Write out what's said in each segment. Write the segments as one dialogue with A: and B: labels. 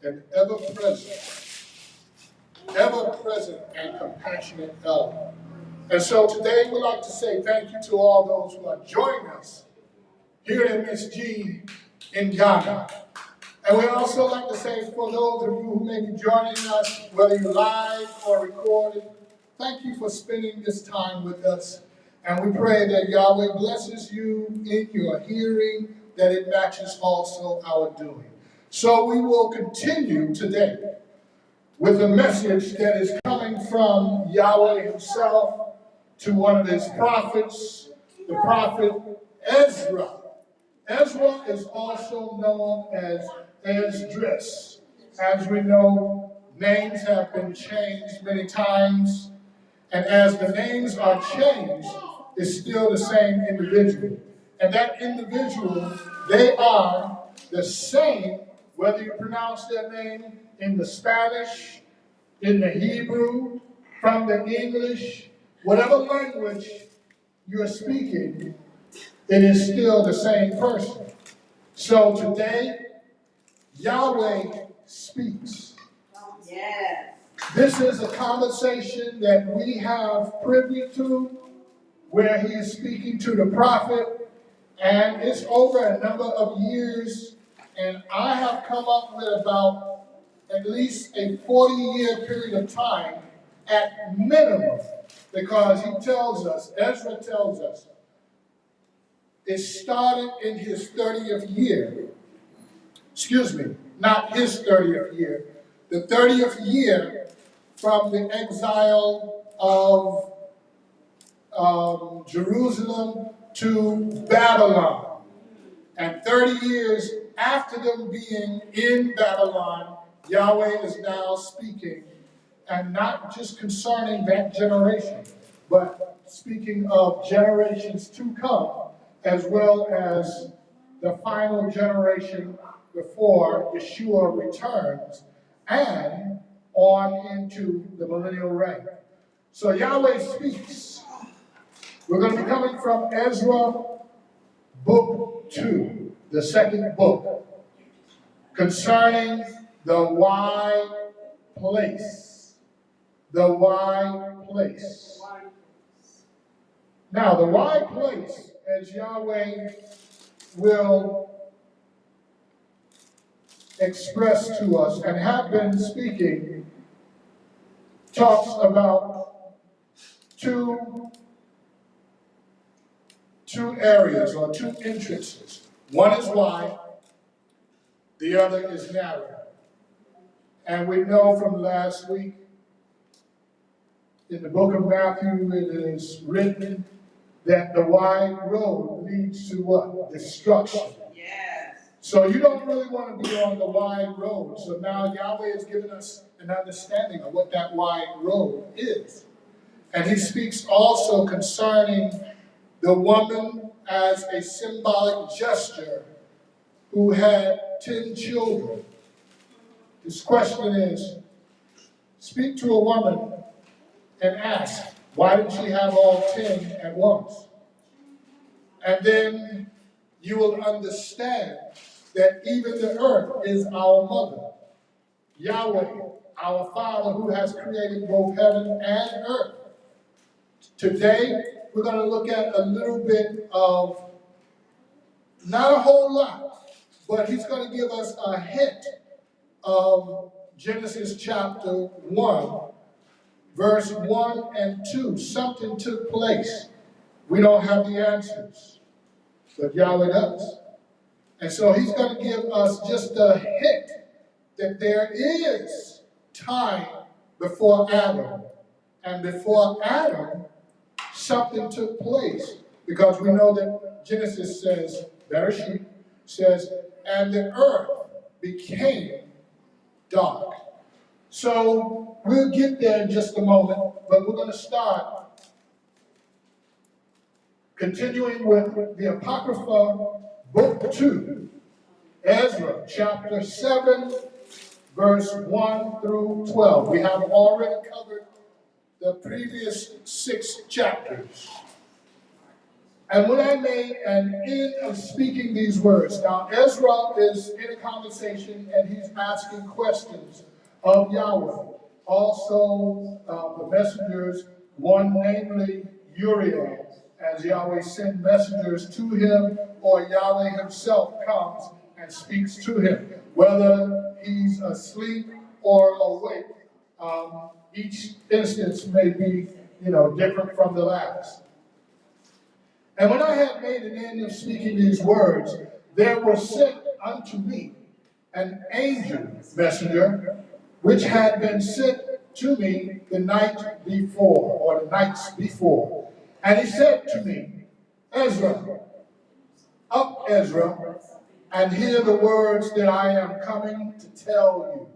A: an ever present and compassionate elder. And so today we'd like to say thank you to all those who are joining us here at MSG in Ghana. And we'd also like to say for those of you who may be joining us, whether you're live or recorded, thank you for spending this time with us. And we pray that Yahweh blesses you in your hearing, that it matches also our doing. So we will continue today with a message that is coming from Yahweh himself to one of his prophets, the prophet Ezra. Ezra is also known as Esdras. As we know, names have been changed many times, and as the names are changed, it's still the same individual. And that individual, they are the same, whether you pronounce their name in the Spanish, in the Hebrew, from the English, whatever language you're speaking, it is still the same person. So today, Yahweh speaks. Yes. This is a conversation that we have privy to, where he is speaking to the prophet, and it's over a number of years, and I have come up with about at least a 40-year period of time at minimum, because he tells us, Ezra tells us, it started in his 30th year. Excuse me, not his 30th year. The 30th year from the exile of Jerusalem to Babylon. And 30 years after them being in Babylon, Yahweh is now speaking, and not just concerning that generation, but speaking of generations to come, as well as the final generation before Yeshua returns, and on into the millennial reign. So Yahweh speaks. We're going to be coming from Ezra, book 2, the second book, concerning the wide place. The wide place. Now, the wide place, as Yahweh will express to us and have been speaking, talks about two areas or two entrances. One is wide, the other is narrow. And we know from last week, in the book of Matthew, it is written that the wide road leads to what? Destruction. Yes. So you don't really want to be on the wide road. So now Yahweh has given us an understanding of what that wide road is. And he speaks also concerning the woman as a symbolic gesture who had 10 children. His question is, speak to a woman and ask, why did she have all 10 at once? And then you will understand that even the earth is our mother. Yahweh, our Father, who has created both heaven and earth. Today, we're going to look at a little bit of, not a whole lot, but he's going to give us a hint of Genesis chapter 1, verse 1 and 2. Something took place. We don't have the answers, but Yahweh does. And so he's going to give us just a hint that there is time before Adam. And before Adam, something took place. Because we know that Genesis says, Bereshit says, and the earth became dark. So we'll get there in just a moment, but we're going to start continuing with the Apocrypha, book 2, Ezra, chapter 7, verse 1 through 12. We have already covered the previous 6 chapters. And when I made an end of speaking these words, now Ezra is in a conversation and he's asking questions of Yahweh. Also, the messengers, one namely Uriel, as Yahweh sent messengers to him, or Yahweh himself comes and speaks to him, whether he's asleep or awake. Each instance may be, different from the last. And when I had made an end of speaking these words, there was sent unto me an angel messenger, which had been sent to me the night before, or the nights before. And he said to me, Ezra, up, Ezra, and hear the words that I am coming to tell you.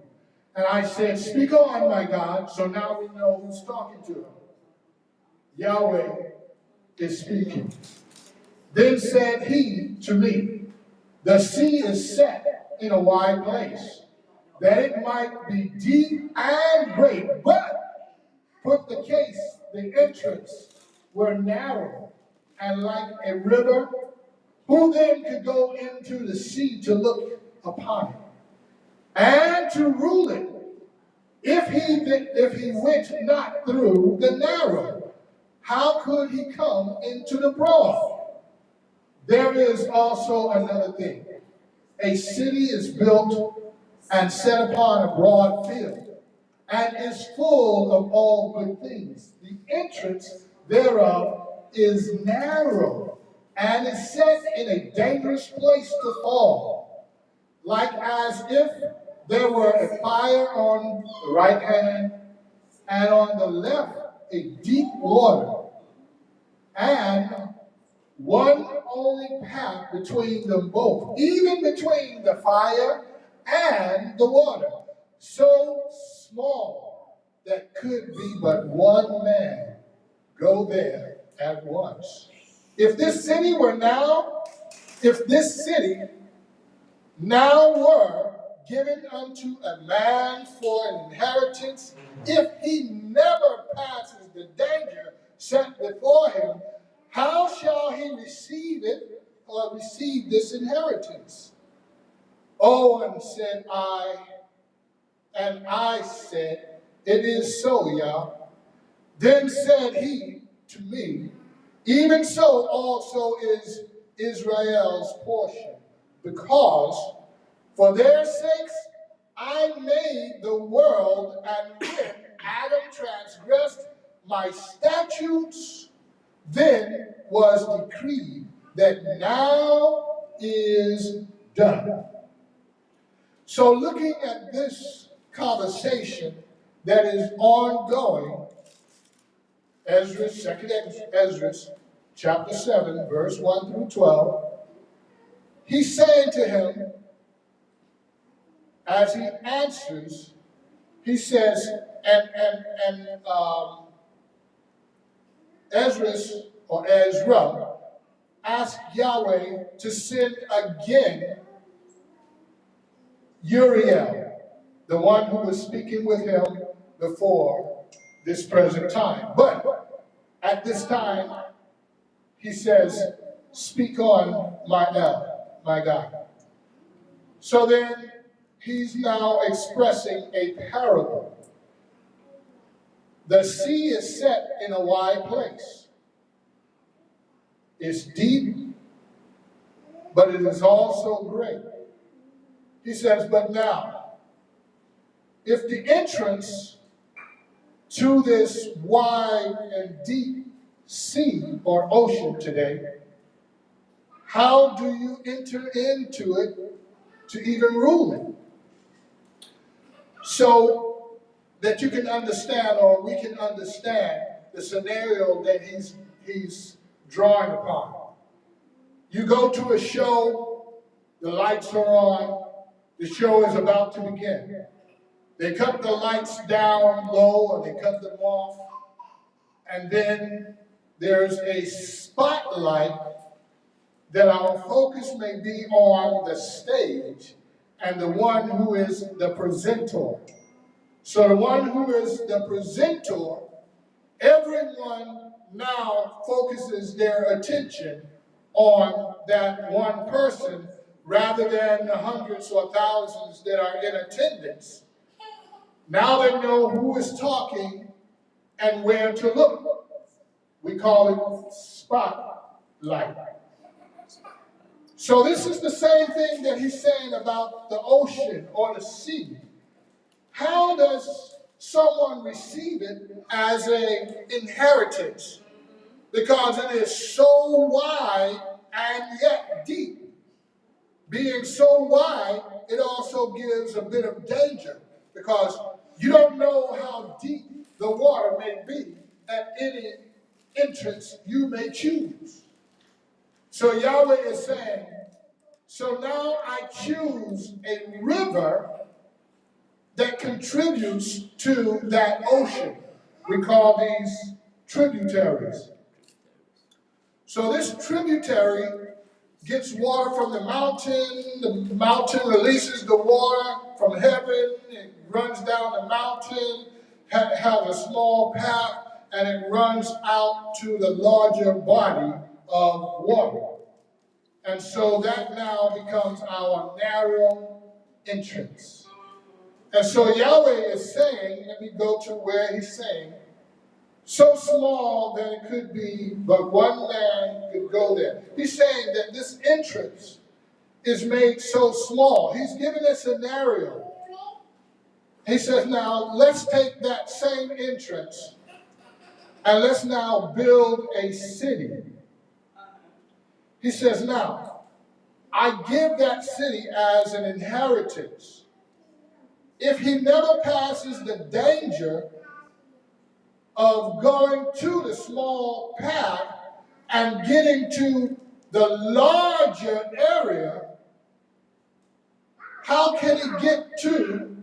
A: And I said, speak on, my God. So now we know who's talking to him. Yahweh is speaking. Then said he to me, the sea is set in a wide place, that it might be deep and great, but put the case, the entrance were narrow and like a river. Who then could go into the sea to look upon it and to rule it, if he went not through the narrow? How could he come into the broad? There is also another thing. A city is built and set upon a broad field, and is full of all good things. The entrance thereof is narrow, and is set in a dangerous place to fall, like as if there were a fire on the right hand, and on the left a deep water, and one only path between them both, even between the fire and the water, so small that could be but one man go there at once. If this city now were given unto a man for an inheritance, if he never passes the danger set before him, how shall he receive it, or receive this inheritance? Oh, and I said, it is so, Yah. Then said he to me, even so also is Israel's portion, because for their sakes I made the world, and when Adam transgressed my statutes, then was decreed that now is done. So looking at this conversation that is ongoing, second Ezra, chapter 7, verse 1 through 12, he's saying to him, as he answers, he says, Ezra asked Yahweh to send again Uriel, the one who was speaking with him before this present time. But at this time, he says, speak on, my God. So then, he's now expressing a parable. The sea is set in a wide place. It's deep, but it is also great. He says, but now, if the entrance to this wide and deep sea or ocean today, how do you enter into it to even rule it? So that you can understand, or we can understand, the scenario that he's drawing upon. You go to a show, the lights are on, the show is about to begin. They cut the lights down low, or they cut them off, and then there's a spotlight that our focus may be on the stage and the one who is the presenter. So the one who is the presenter, everyone now focuses their attention on that one person rather than the hundreds or thousands that are in attendance. Now they know who is talking and where to look. We call it spotlight. So this is the same thing that he's saying about the ocean or the sea. How does someone receive it as an inheritance? Because it is so wide and yet deep. Being so wide, it also gives a bit of danger because you don't know how deep the water may be at any entrance you may choose. So Yahweh is saying, so now I choose a river that contributes to that ocean. We call these tributaries. So this tributary gets water from the mountain releases the water from heaven, it runs down the mountain, have a small path, and it runs out to the larger body of water. And so that now becomes our narrow entrance. And so Yahweh is saying, let me go to where he's saying, so small that it could be, but one man could go there. He's saying that this entrance is made so small. He's giving a scenario. He says, now let's take that same entrance and let's now build a city. He says, now, I give that city as an inheritance. If he never passes the danger of going to the small path and getting to the larger area, how can he get to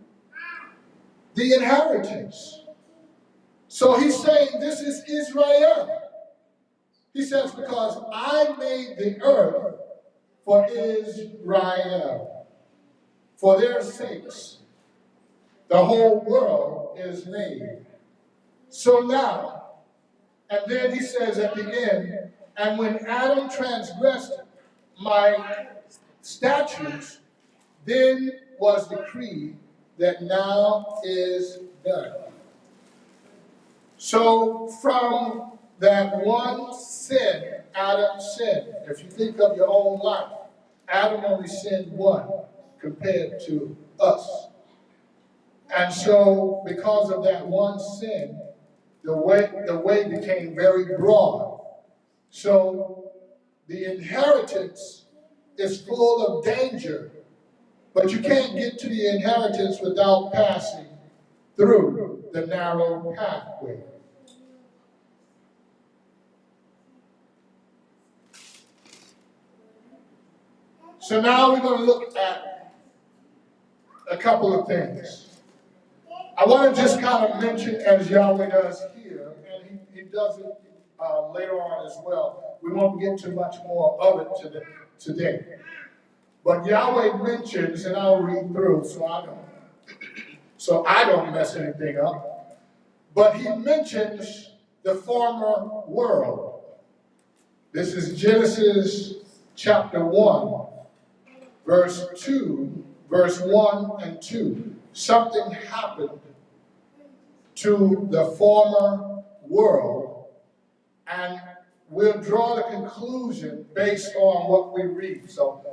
A: the inheritance? So he's saying this is Israel. He says, because I made the earth for Israel. For their sakes, the whole world is made. So now, and then he says at the end, and when Adam transgressed my statutes, then was decreed that now is done. So from that one sin, Adam sinned. If you think of your own life, Adam only sinned one compared to us. And so because of that one sin, the way became very broad. So the inheritance is full of danger, but you can't get to the inheritance without passing through the narrow pathway. So now we're going to look at a couple of things. I want to just kind of mention, as Yahweh does here, and he does it later on as well. We won't get too much more of it today. But Yahweh mentions, and I'll read through so I don't mess anything up. But he mentions the former world. This is Genesis chapter 1, verse 1 and 2. Something happened to the former world, and we'll draw the conclusion based on what we read. So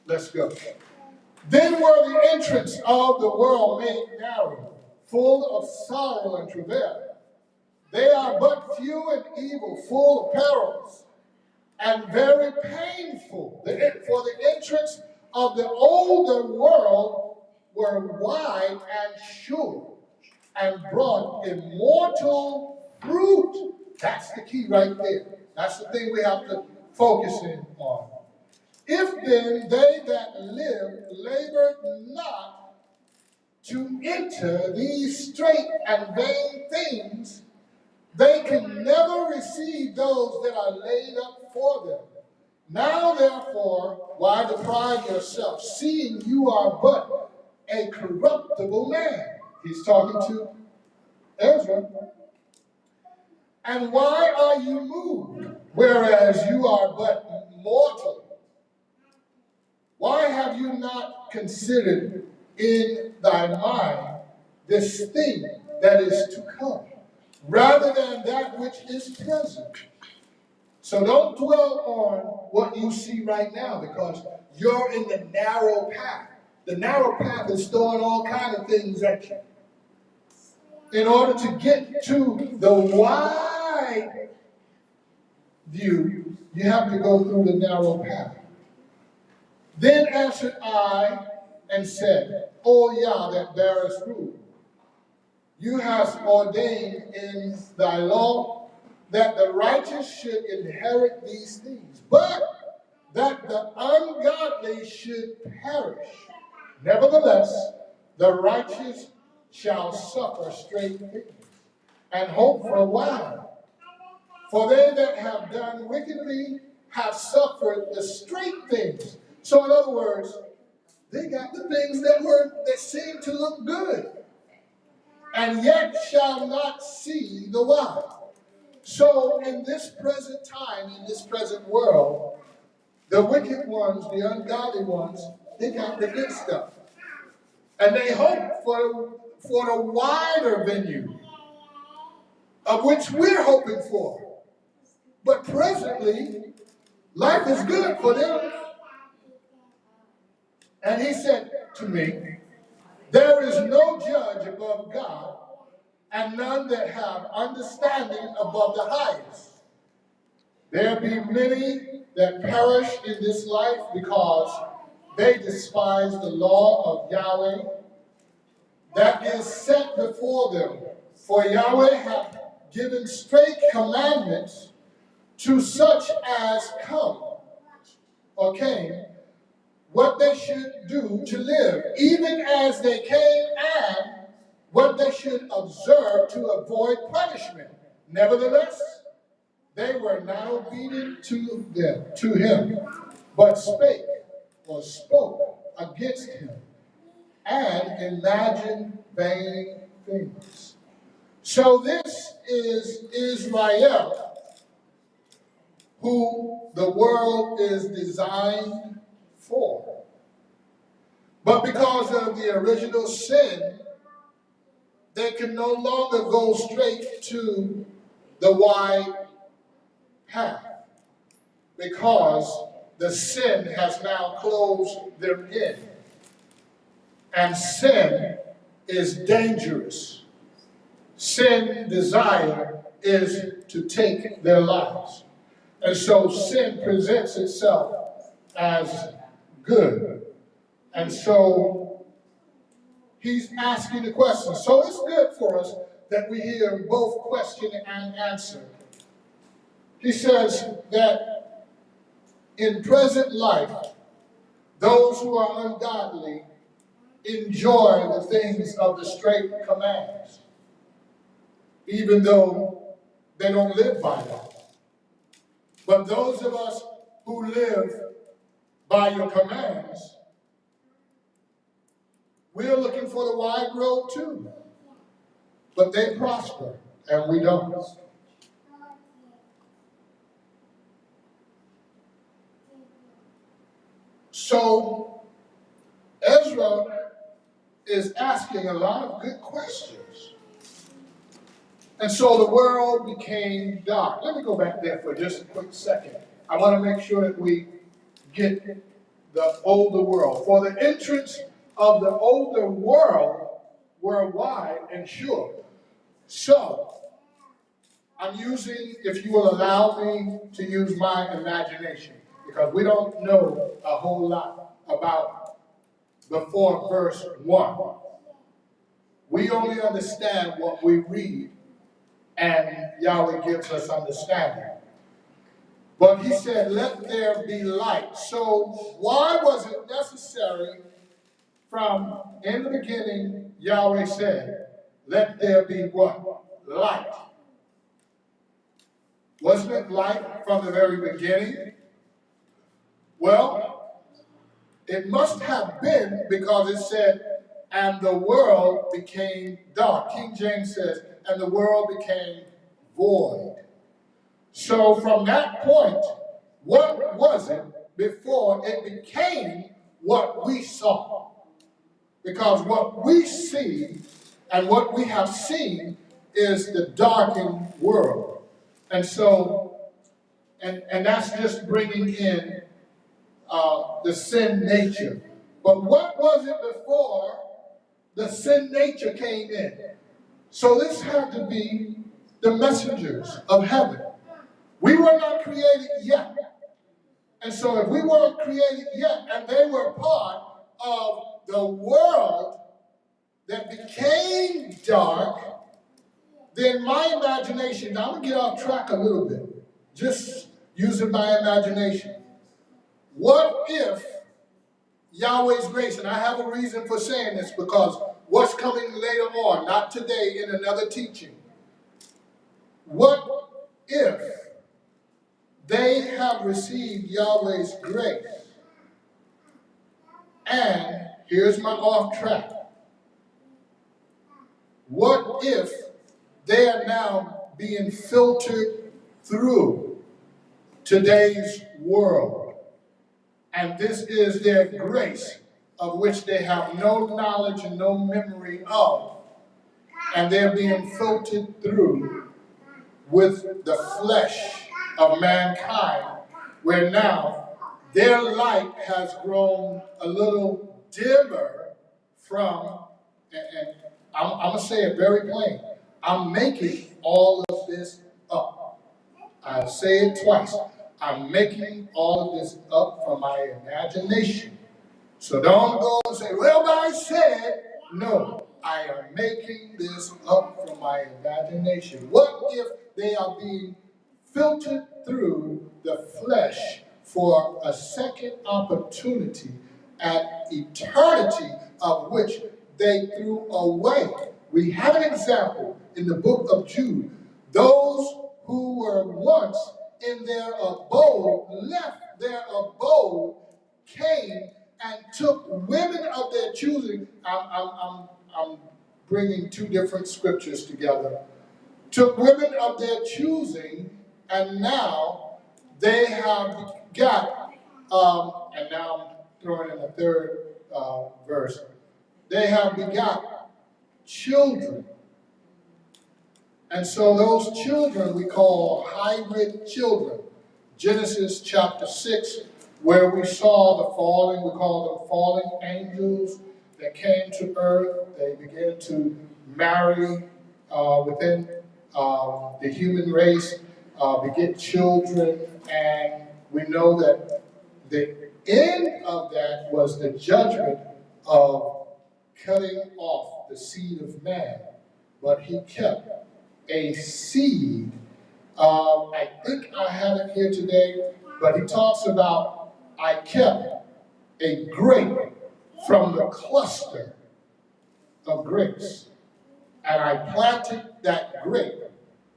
A: let's go. Then were the entrance of the world made narrow, full of sorrow and travail. They are but few and evil, full of perils, and very painful. For the entrance of the older world were wide and sure, and brought immortal fruit. That's the key right there. That's the thing we have to focus in on. If then they that live labored not to enter these straight and vain things, they can never receive those that are laid up for them. Now therefore, why deprive yourself, seeing you are but a corruptible man? He's talking to Ezra. And why are you moved, whereas you are but mortal? Why have you not considered in thy mind this thing that is to come, rather than that which is present? So don't dwell on what you see right now, because you're in the narrow path. The narrow path is throwing all kinds of things at you. In order to get to the wide view, you have to go through the narrow path. Then answered I and said, O Yah that bearest rule, you hast ordained in thy law that the righteous should inherit these things, but that the ungodly should perish. Nevertheless, the righteous shall suffer straight things, and hope for a while. For they that have done wickedly have suffered the straight things. So in other words, they got the things that seem to look good, and yet shall not see the while. So in this present time, in this present world, the wicked ones, the ungodly ones, they got the good stuff. And they hope for the wider venue, of which we're hoping for. But presently, life is good for them. And he said to me, there is no judge above God, and none that have understanding above the highest. There be many that perish in this life because they despise the law of Yahweh that is set before them. For Yahweh hath given straight commandments to such as come, or came, what they should do to live, even as they came, and what they should observe to avoid punishment. Nevertheless, they were not obedient to him, but spake or spoke against him, and imagined vain things. So this is Israel, who the world is designed for. But because of the original sin, they can no longer go straight to the wide path, because the sin has now closed them in. And sin is dangerous. Sin desire is to take their lives. And so sin presents itself as good. And so he's asking the question. So it's good for us that we hear both question and answer. He says that in present life, those who are ungodly enjoy the things of the straight commands, even though they don't live by them. But those of us who live by your commands, we're looking for the wide road too. But they prosper, and we don't. So Ezra is asking a lot of good questions. And so the world became dark. Let me go back there for just a quick second. I want to make sure that we get the older world. For the entrance of the older world were wide and sure. So, I'm using, if you will allow me to use my imagination, because we don't know a whole lot about before verse 1. We only understand what we read, and Yahweh gives us understanding. But he said, let there be light. So why was it necessary from in the beginning, Yahweh said, let there be what? Light. Wasn't it light from the very beginning? Well, it must have been, because it said, and the world became dark. King James says, and the world became void. So from that point, what was it before it became what we saw? Because what we see and what we have seen is the darkened world. And so, and that's just bringing in the sin nature. But what was it before the sin nature came in? So this had to be the messengers of heaven. We were not created yet. And so if we weren't created yet and they were part of the world that became dark, then my imagination, now I'm going to get off track a little bit, just using my imagination. What if Yahweh's grace, and I have a reason for saying this because what's coming later on, not today in another teaching, what if they have received Yahweh's grace and, here's my off track, what if they are now being filtered through today's world? And this is their grace, of which they have no knowledge and no memory of. And they're being filtered through with the flesh of mankind, where now their light has grown a little dimmer from, and I'm going to say it very plain, I'm making all of this up. I'll say it twice. I'm making all of this up from my imagination. So don't go and say, well, but I said, no, I am making this up from my imagination. What if they are being filtered through the flesh for a second opportunity at eternity of which they threw away? We have an example in the book of Jude. Those who were once in their abode left their abode, came and took women of their choosing. I'm bringing two different scriptures together. Took women of their choosing, and now they have got, and now I'm throwing in a third verse, they have begot children. And so those children we call hybrid children. Genesis chapter 6, where we saw the falling, we call them fallen angels that came to earth. They began to marry within the human race, beget children, and we know that the end of that was the judgment of cutting off the seed of man. But he kept a seed. I think I have it here today, but he talks about, I kept a grape from the cluster of grapes, and I planted that grape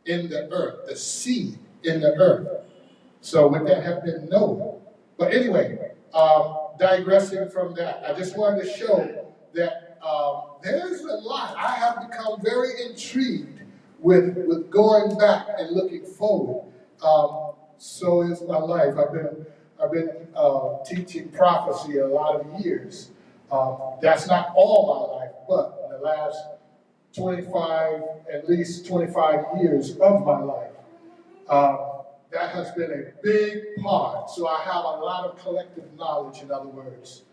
A: in the earth, the seed in the earth. So would that have been Noah? But anyway, digressing from that, I just wanted to show that there's a lot. I have become very intrigued with going back and looking forward. So is my life. I've been teaching prophecy a lot of years. That's not all my life, but in the last 25, at least 25 years of my life, that has been a big part. So I have a lot of collective knowledge, in other words.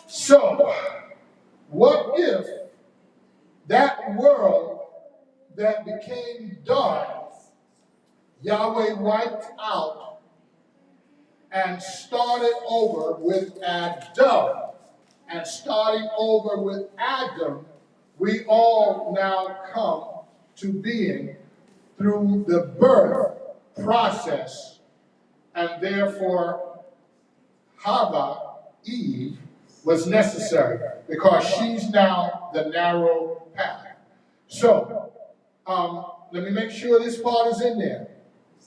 A: So, what if that world that became dark, Yahweh wiped out and started over with Adam? And starting over with Adam, we all now come to being through the birth process, and therefore Hava, Eve, was necessary because she's now the narrow path. So, let me make sure this part is in there.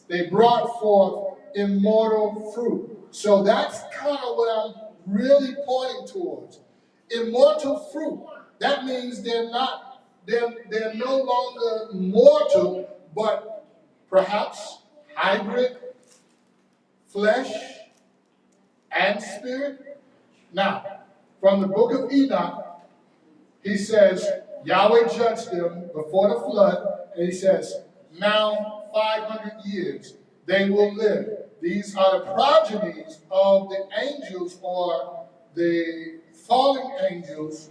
A: They brought forth immortal fruit. So that's kind of what I'm really pointing towards. Immortal fruit. That means they're no longer mortal, but perhaps hybrid, flesh and spirit. Now, from the book of Enoch, he says, Yahweh judged them before the flood, and he says, now 500 years they will live. These are the progenies of the angels, or the fallen angels.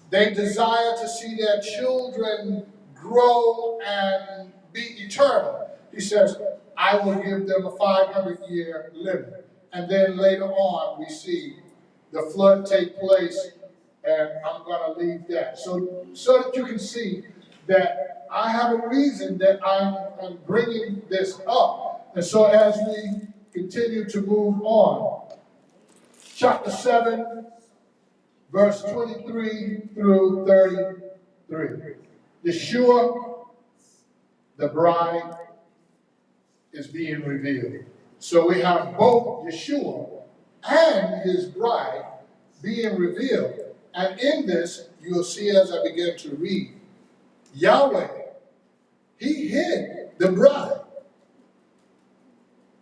A: They desire to see their children grow and be eternal. He says, I will give them a 500-year limit. And then later on, we see the flood take place, and I'm going to leave that. So that you can see that I have a reason that I'm bringing this up. And so as we continue to move on, chapter 7, verse 23 through 33. Yeshua, the bride, is being revealed. So we have both Yeshua and his bride being revealed. And in this, you'll see as I begin to read, Yahweh, he hid the bride,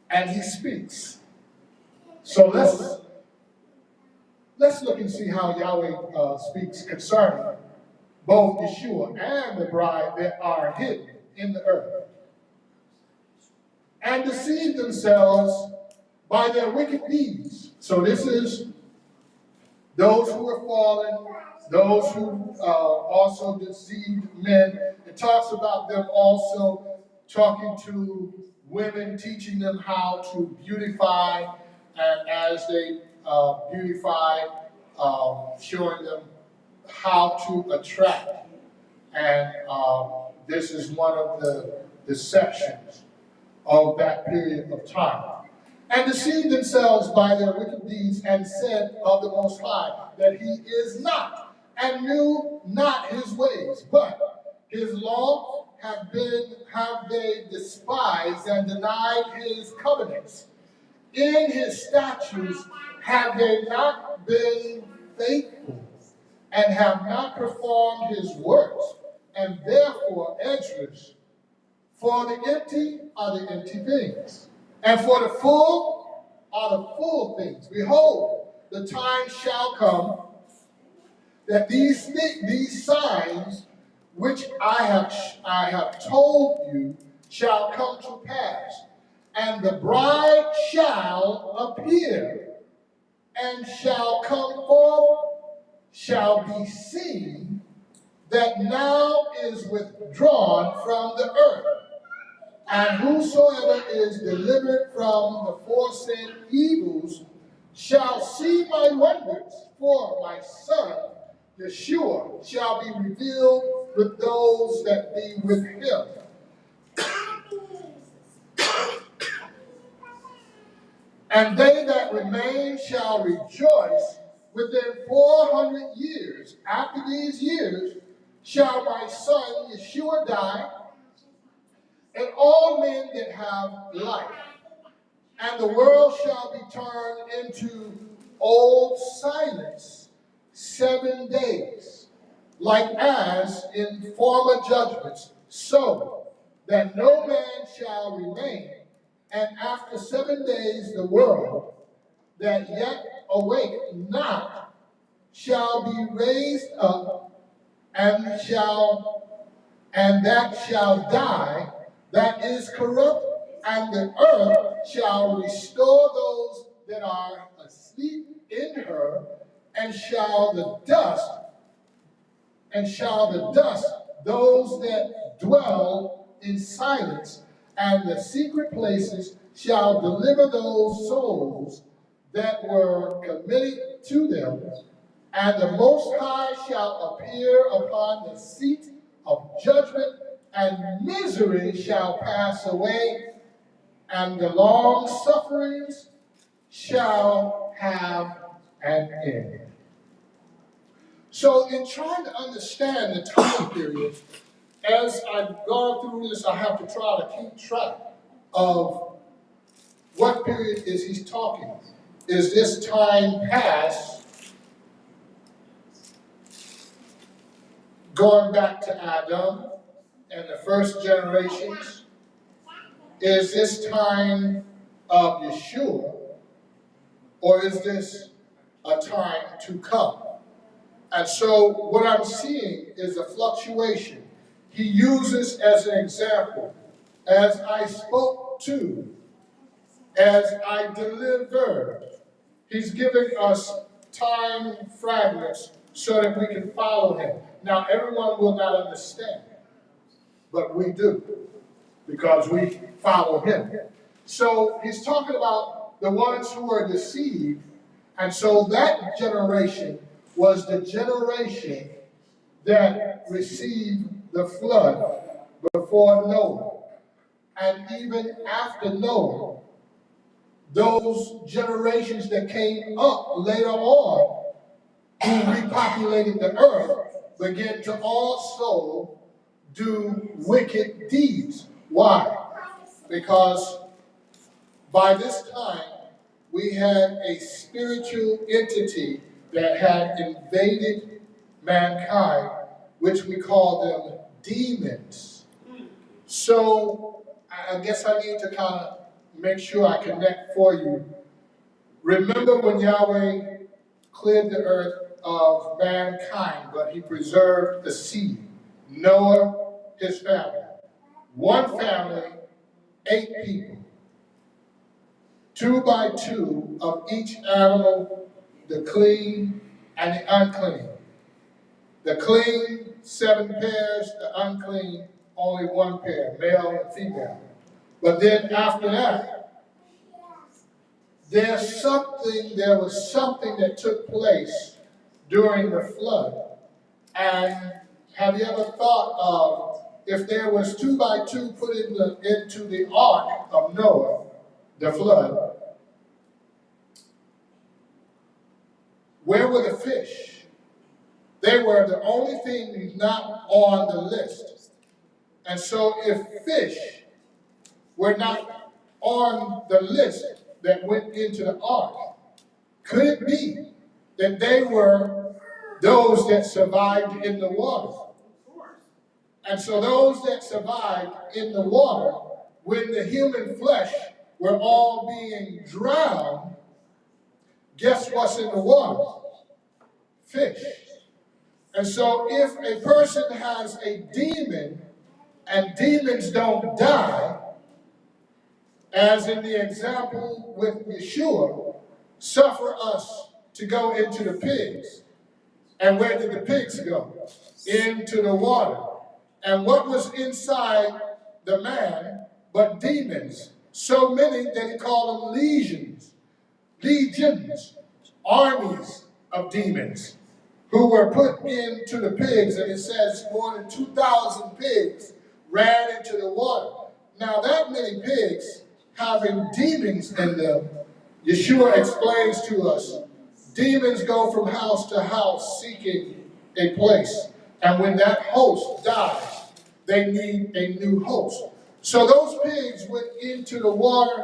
A: and he speaks. So let's look and see how Yahweh speaks concerning both Yeshua and the bride that are hidden in the earth, and deceive themselves by their wicked deeds. So this is those who are fallen, those who also deceived men. It talks about them also talking to women, teaching them how to beautify, and as they beautify, showing them how to attract. And this is one of the deceptions of that period of time. And deceived themselves by their wicked deeds, and said of the Most High that he is not, and knew not his ways. But his law have they despised, and denied his covenants. In his statutes have they not been faithful, and have not performed his works. And therefore, Esdras, for the empty are the empty things, and for the full are the full things. Behold, the time shall come that these signs which I have told you shall come to pass, and the bride shall appear, and shall come forth, shall be seen, that now is withdrawn from the earth. And whosoever is delivered from the foresaid evils shall see my wonders, for my son Yeshua shall be revealed with those that be with him. And they that remain shall rejoice within 400 years. After these years shall my son Yeshua die, and all men that have life. And the world shall be turned into old silence 7 days, like as in former judgments, so that no man shall remain. And after 7 days the world that yet awake not shall be raised up, and that shall die, that is corrupt, and the earth shall restore those that are asleep in her, and shall the dust those that dwell in silence, and the secret places shall deliver those souls that were committed to them, and the Most High shall appear upon the seat of judgment, and misery shall pass away, and the long sufferings shall have an end. So in trying to understand the time period, as I've gone through this, I have to try to keep track of what period is he talking. Is this time past, going back to Adam and the first generations? is this time of Yeshua, or is this a time to come? And so what I'm seeing is a fluctuation. He uses as an example, as I spoke to, as I delivered. He's giving us time fragments so that we can follow him. Now, everyone will not understand, but we do, because we follow him. So he's talking about the ones who were deceived, and so that generation was the generation that received the flood before Noah. And even after Noah, those generations that came up later on, who repopulated the earth, began to also do wicked deeds. Why? Because by this time, we had a spiritual entity that had invaded mankind, which we call them demons. So I guess I need to kind of make sure I connect for you. Remember when Yahweh cleared the earth of mankind, but he preserved the seed. Noah, his family. One family, 8 people. 2 by 2 of each animal, the clean and the unclean. The clean, 7 pairs, the unclean, only 1 pair, male and female. But then after that, there was something that took place during the flood. And have you ever thought of if there was 2 by 2 put into the ark of Noah, the flood, where were the fish? They were the only thing not on the list. And so if fish were not on the list that went into the ark, could it be that they were those that survived in the water? And so those that survived in the water, when the human flesh were all being drowned, guess what's in the water? Fish. And so if a person has a demon, and demons don't die, as in the example with Yeshua, suffer us to go into the pigs. And where did the pigs go? Into the water. And what was inside the man but demons? So many that he called them legions, armies of demons, who were put into the pigs, and it says more than 2,000 pigs ran into the water. Now that many pigs having demons in them, Yeshua explains to us, demons go from house to house seeking a place. And when that host dies, they need a new host. So those pigs went into the water,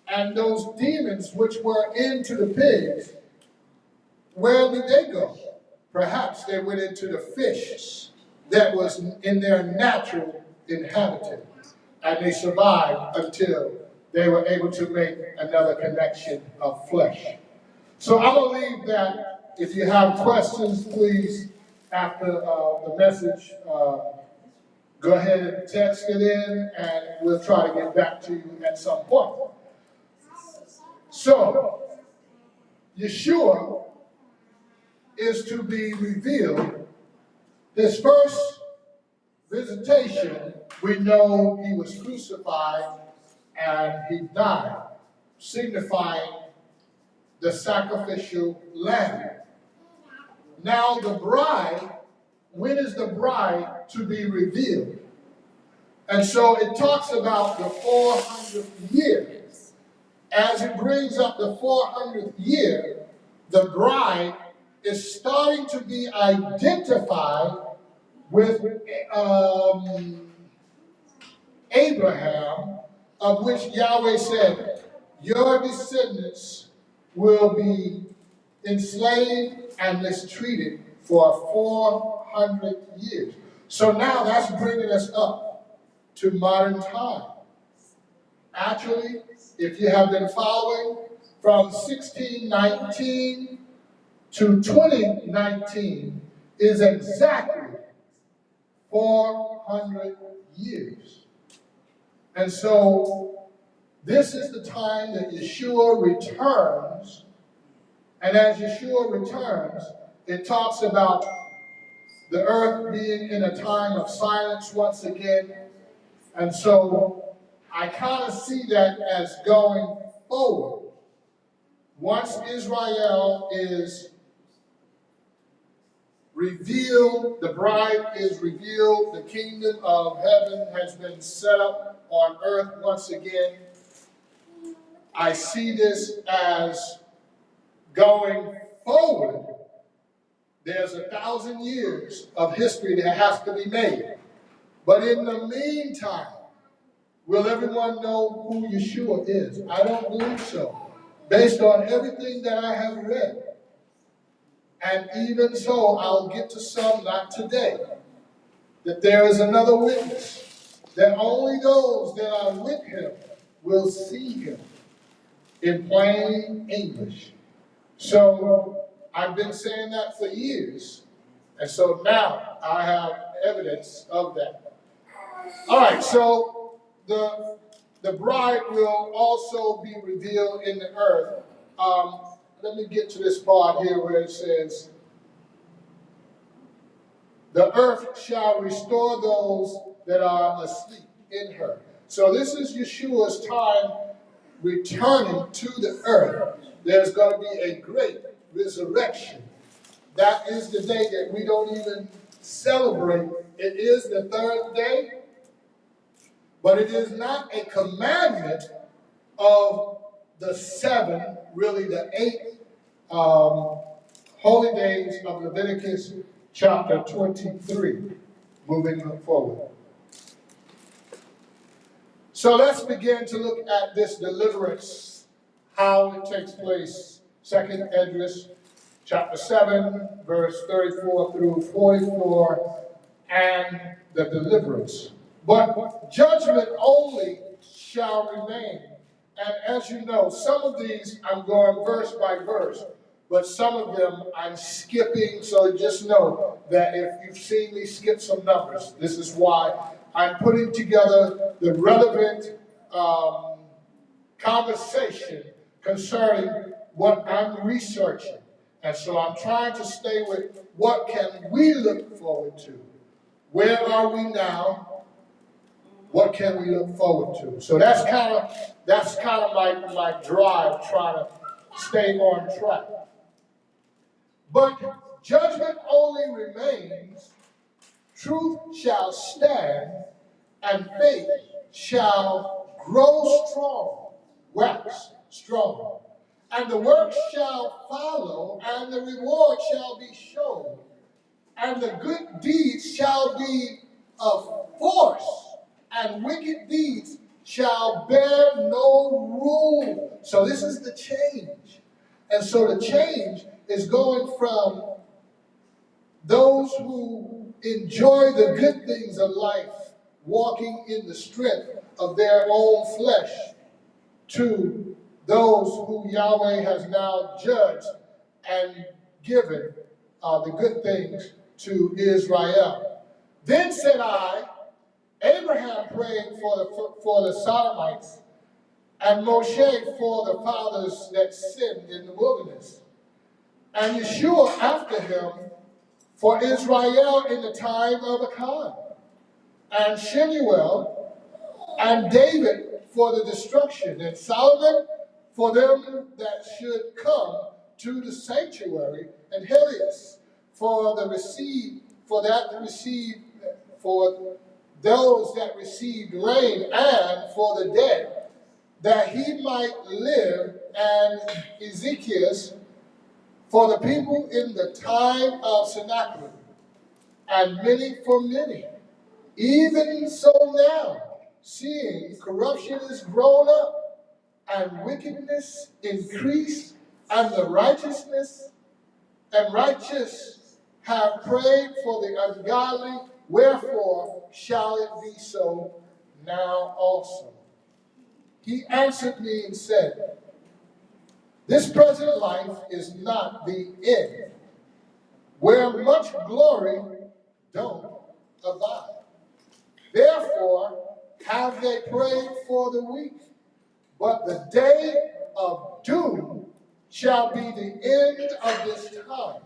A: and those demons which were into the pigs, where did they go? Perhaps they went into the fish that was in their natural inhabitant. And they survived until they were able to make another connection of flesh. So I will leave that. If you have questions, please, after the message, go ahead and text it in, and we'll try to get back to you at some point. So, Yeshua is to be revealed. His first visitation, we know he was crucified and he died, signifying the sacrificial lamb. Now the bride, when is the bride to be revealed? And so it talks about the 400th year. As it brings up the 400th year, the bride is starting to be identified with Abraham, of which Yahweh said, your descendants will be enslaved and mistreated for 400 years. So now that's bringing us up to modern time. Actually, if you have been following, from 1619 to 2019 is exactly 400 years. And so this is the time that Yeshua returns. And as Yeshua returns, it talks about the earth being in a time of silence once again. And so I kind of see that as going forward. Once Israel is revealed, the bride is revealed, the kingdom of heaven has been set up on earth once again. I see this as going forward. There's 1,000 years of history that has to be made. But in the meantime, will everyone know who Yeshua is? I don't believe so. Based on everything that I have read. And even so, I'll get to some, not today, that there is another witness, that only those that are with him will see him in plain English. So I've been saying that for years, and so now I have evidence of that. All right, so the bride will also be revealed in the earth. Let me get to this part here where it says, the earth shall restore those that are asleep in her. So this is Yeshua's time returning to the earth. There's going to be a great resurrection. That is the day that we don't even celebrate. It is the third day, but it is not a commandment of the seven, really the eight holy days of Leviticus chapter 23, moving forward. So let's begin to look at this deliverance, how it takes place. 2nd Esdras chapter 7, verse 34 through 44, and the deliverance. But judgment only shall remain. And as you know, some of these I'm going verse by verse, but some of them I'm skipping, so just know that if you've seen me skip some numbers, this is why. I'm putting together the relevant conversation concerning what I'm researching. And so I'm trying to stay with what can we look forward to. Where are we now? What can we look forward to? So that's kind of my drive, trying to stay on track. But judgment only remains, truth shall stand, and faith shall grow strong, wax strong. And the work shall follow, and the reward shall be shown, and the good deeds shall be of force, and wicked deeds shall bear no rule. So this is the change. And so the change is going from those who enjoy the good things of life, walking in the strength of their own flesh, to those who Yahweh has now judged and given the good things to Israel. Then said I, Abraham prayed for the Sodomites, and Moshe for the fathers that sinned in the wilderness, and Yeshua after him for Israel in the time of Achan, and Shemuel and David for the destruction, and Solomon for them that should come to the sanctuary, and Helias for those that received rain, and for the dead, that he might live, and Ezekiel for the people in the time of Sennacherib, and many for many. Even so now, seeing corruption is grown up, and wickedness increased, and the righteous have prayed for the ungodly, wherefore shall it be so now also. He answered me and said, this present life is not the end, where much glory don't abide. Therefore have they prayed for the weak, but the day of doom shall be the end of this time,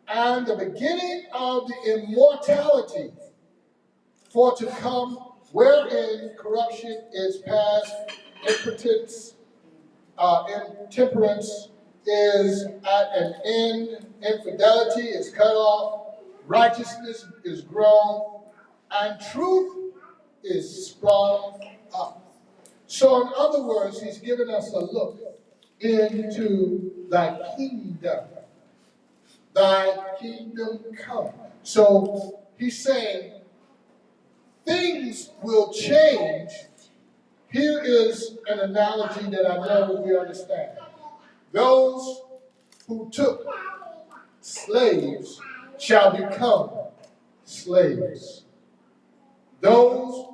A: and the beginning of the immortality for to come, wherein corruption is past, impotence, intemperance is at an end, infidelity is cut off, righteousness is grown, and truth is sprung up. So in other words, he's given us a look into thy kingdom. Thy kingdom come. So he's saying things will change. Here is an analogy that I know we understand. Those who took slaves shall become slaves. Those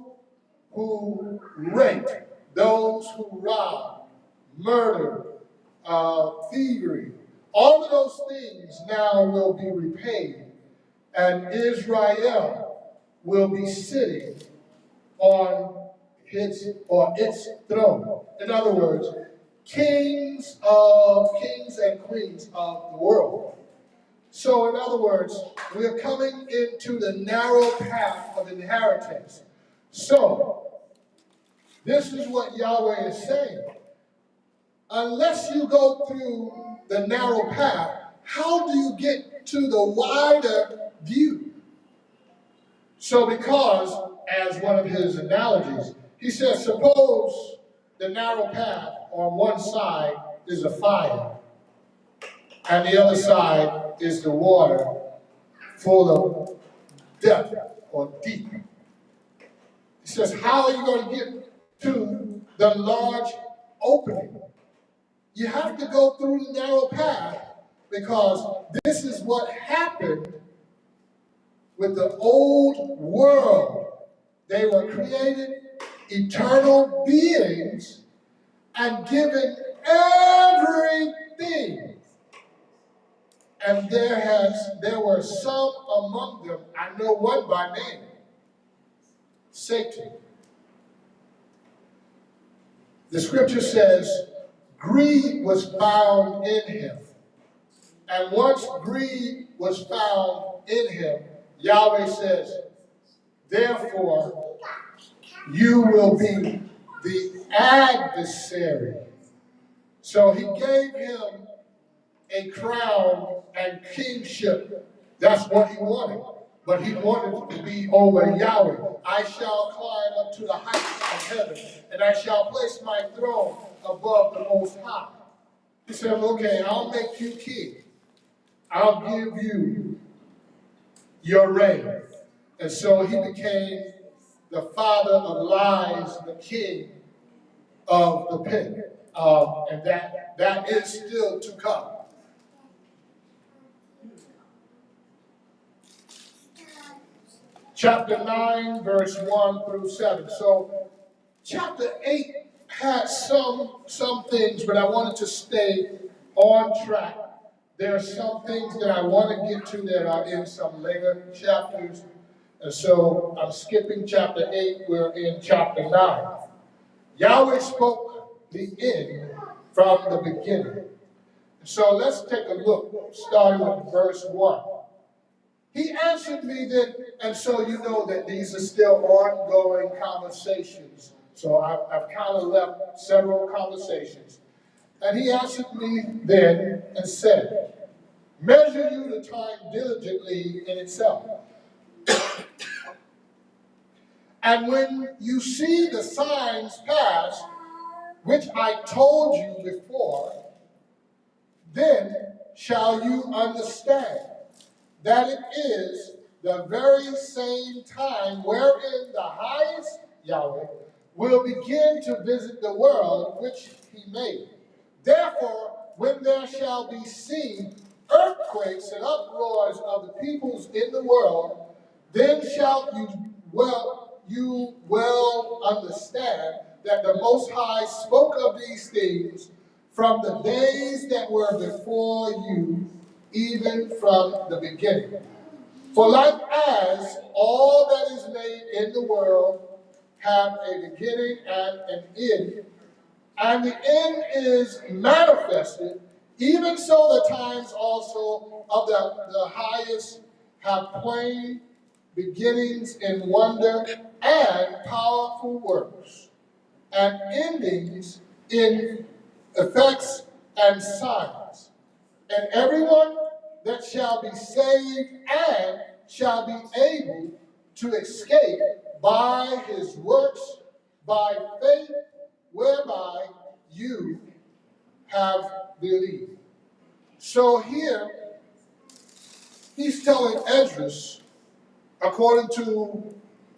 A: who rape, those who rob, murder, thievery, all of those things now will be repaid, and Israel will be sitting on its throne. In other words, kings and queens of the world. So in other words, we're coming into the narrow path of inheritance. So this is what Yahweh is saying. Unless you go through the narrow path, how do you get to the wider view? So because, as one of his analogies, he says, suppose the narrow path on one side is a fire, and the other side is the water full of depth or deep. He says, how are you going to get to the large opening? You have to go through the narrow path, because this is what happened with the old world. They were created eternal beings and given everything. And there were some among them, I know one by name, Satan. The scripture says, greed was found in him. And once greed was found in him, Yahweh says, therefore, you will be the adversary. So he gave him a crown and kingship. That's what he wanted. But he wanted to be over Yahweh. I shall climb up to the heights of heaven, and I shall place my throne above the Most High. He said, okay, I'll make you king. I'll give you your reign. And so he became the father of lies, the king of the pit. And that is still to come. Chapter 9, verse 1 through 7. So chapter 8 had some things, but I wanted to stay on track. There are some things that I want to get to that are in some later chapters. And so I'm skipping chapter 8. We're in chapter 9. Yahweh spoke the end from the beginning. So let's take a look, starting with verse 1. He answered me then, and so you know that these are still ongoing conversations. So I've kind of left several conversations. And he answered me then and said, measure you the time diligently in itself. And when you see the signs pass, which I told you before, then shall you understand that it is the very same time wherein the highest Yahweh will begin to visit the world which he made. Therefore, when there shall be seen earthquakes and uproars of the peoples in the world, then shall you well understand that the Most High spoke of these things from the days that were before you, even from the beginning. For like as all that is made in the world have a beginning and an end, and the end is manifested, even so the times also of the highest have plain beginnings in wonder and powerful works, and endings in effects and signs. And everyone that shall be saved and shall be able to escape by his works, by faith, whereby you have believed. So here, he's telling Esdras, according to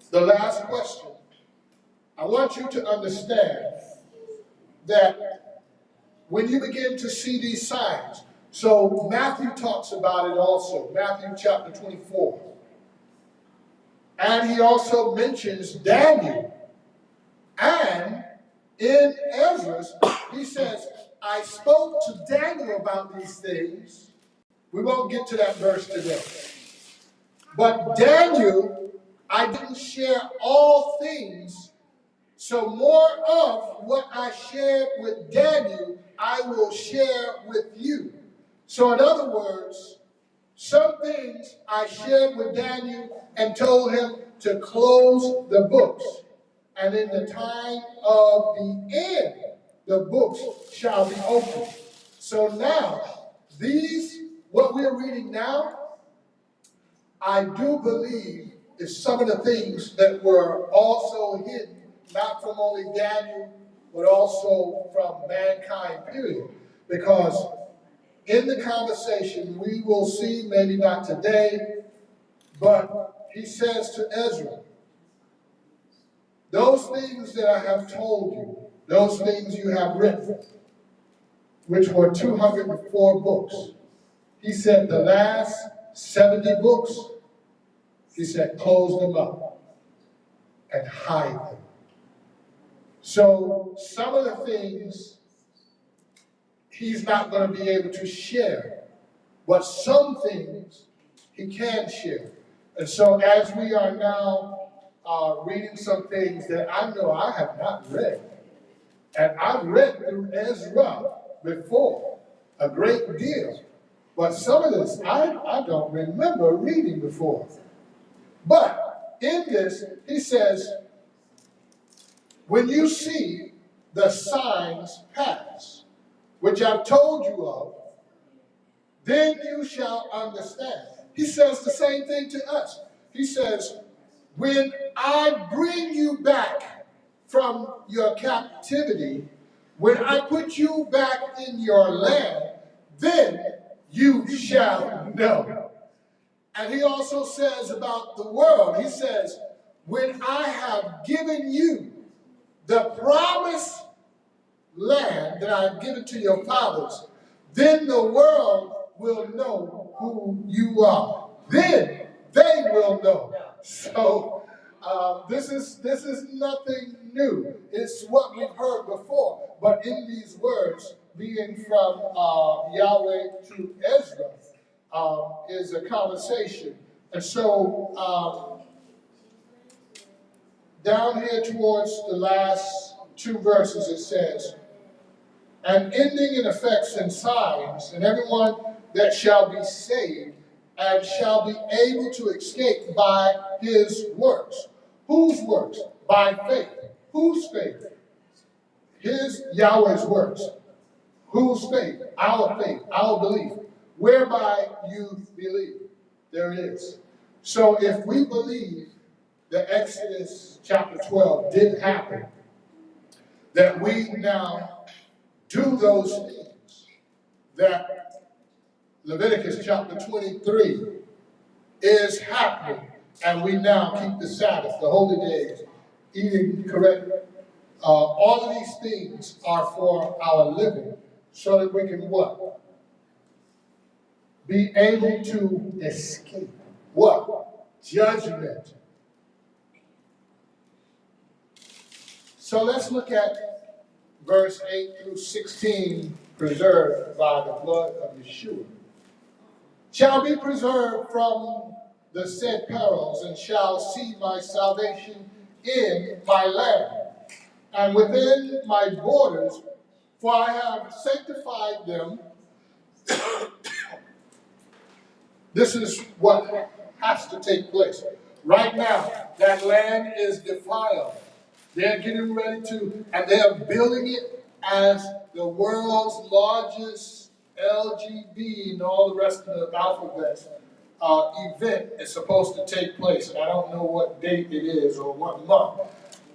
A: the last question, I want you to understand that when you begin to see these signs, so Matthew talks about it also, Matthew chapter 24. And he also mentions Daniel. And in Ezra, he says, I spoke to Daniel about these things. We won't get to that verse today. But Daniel, I didn't share all things. So more of what I shared with Daniel, I will share with you. So in other words, some things I shared with Daniel and told him to close the books. And in the time of the end, the books shall be opened. So now, what we're reading now, I do believe is some of the things that were also hidden, not from only Daniel, but also from mankind, period. Because in the conversation, we will see, maybe not today, but he says to Ezra, those things that I have told you, those things you have written, which were 204 books, he said the last 70 books, he said, close them up and hide them. So some of the things he's not going to be able to share, but some things he can share. And so as we are now reading some things that I know I have not read, and I've read through Ezra before, a great deal, but some of this I don't remember reading before. But in this, he says, when you see the signs pass, which I've told you of, then you shall understand. He says the same thing to us. He says, when I bring you back from your captivity, when I put you back in your land, then you shall know. And he also says about the world, he says, when I have given you the promised land that I've given to your fathers, then the world will know who you are. Then they will know. So this is nothing new. It's what we've heard before. But in these words, being from Yahweh to Ezra, is a conversation. And so down here towards the last two verses, it says, and ending in effects and signs, and everyone that shall be saved and shall be able to escape by his works. Whose works? By faith. Whose faith? His, Yahweh's works. Whose faith? Our belief. Whereby you believe. There it is. So if we believe that Exodus chapter 12 did happen, that we now do those things, that Leviticus chapter 23 is happening, and we now keep the Sabbath, the holy days, eating correct. All of these things are for our living, so that we can what? Be able to escape. What? Judgment. So let's look at verse 8 through 16, preserved by the blood of Yeshua. Shall be preserved from the said perils, and shall see my salvation in my land, and within my borders, for I have sanctified them. This is what has to take place. Right now, that land is defiled. They're getting ready to, and they're building it as the world's largest LGB and all the rest of the alphabets event is supposed to take place. And I don't know what date it is or what month.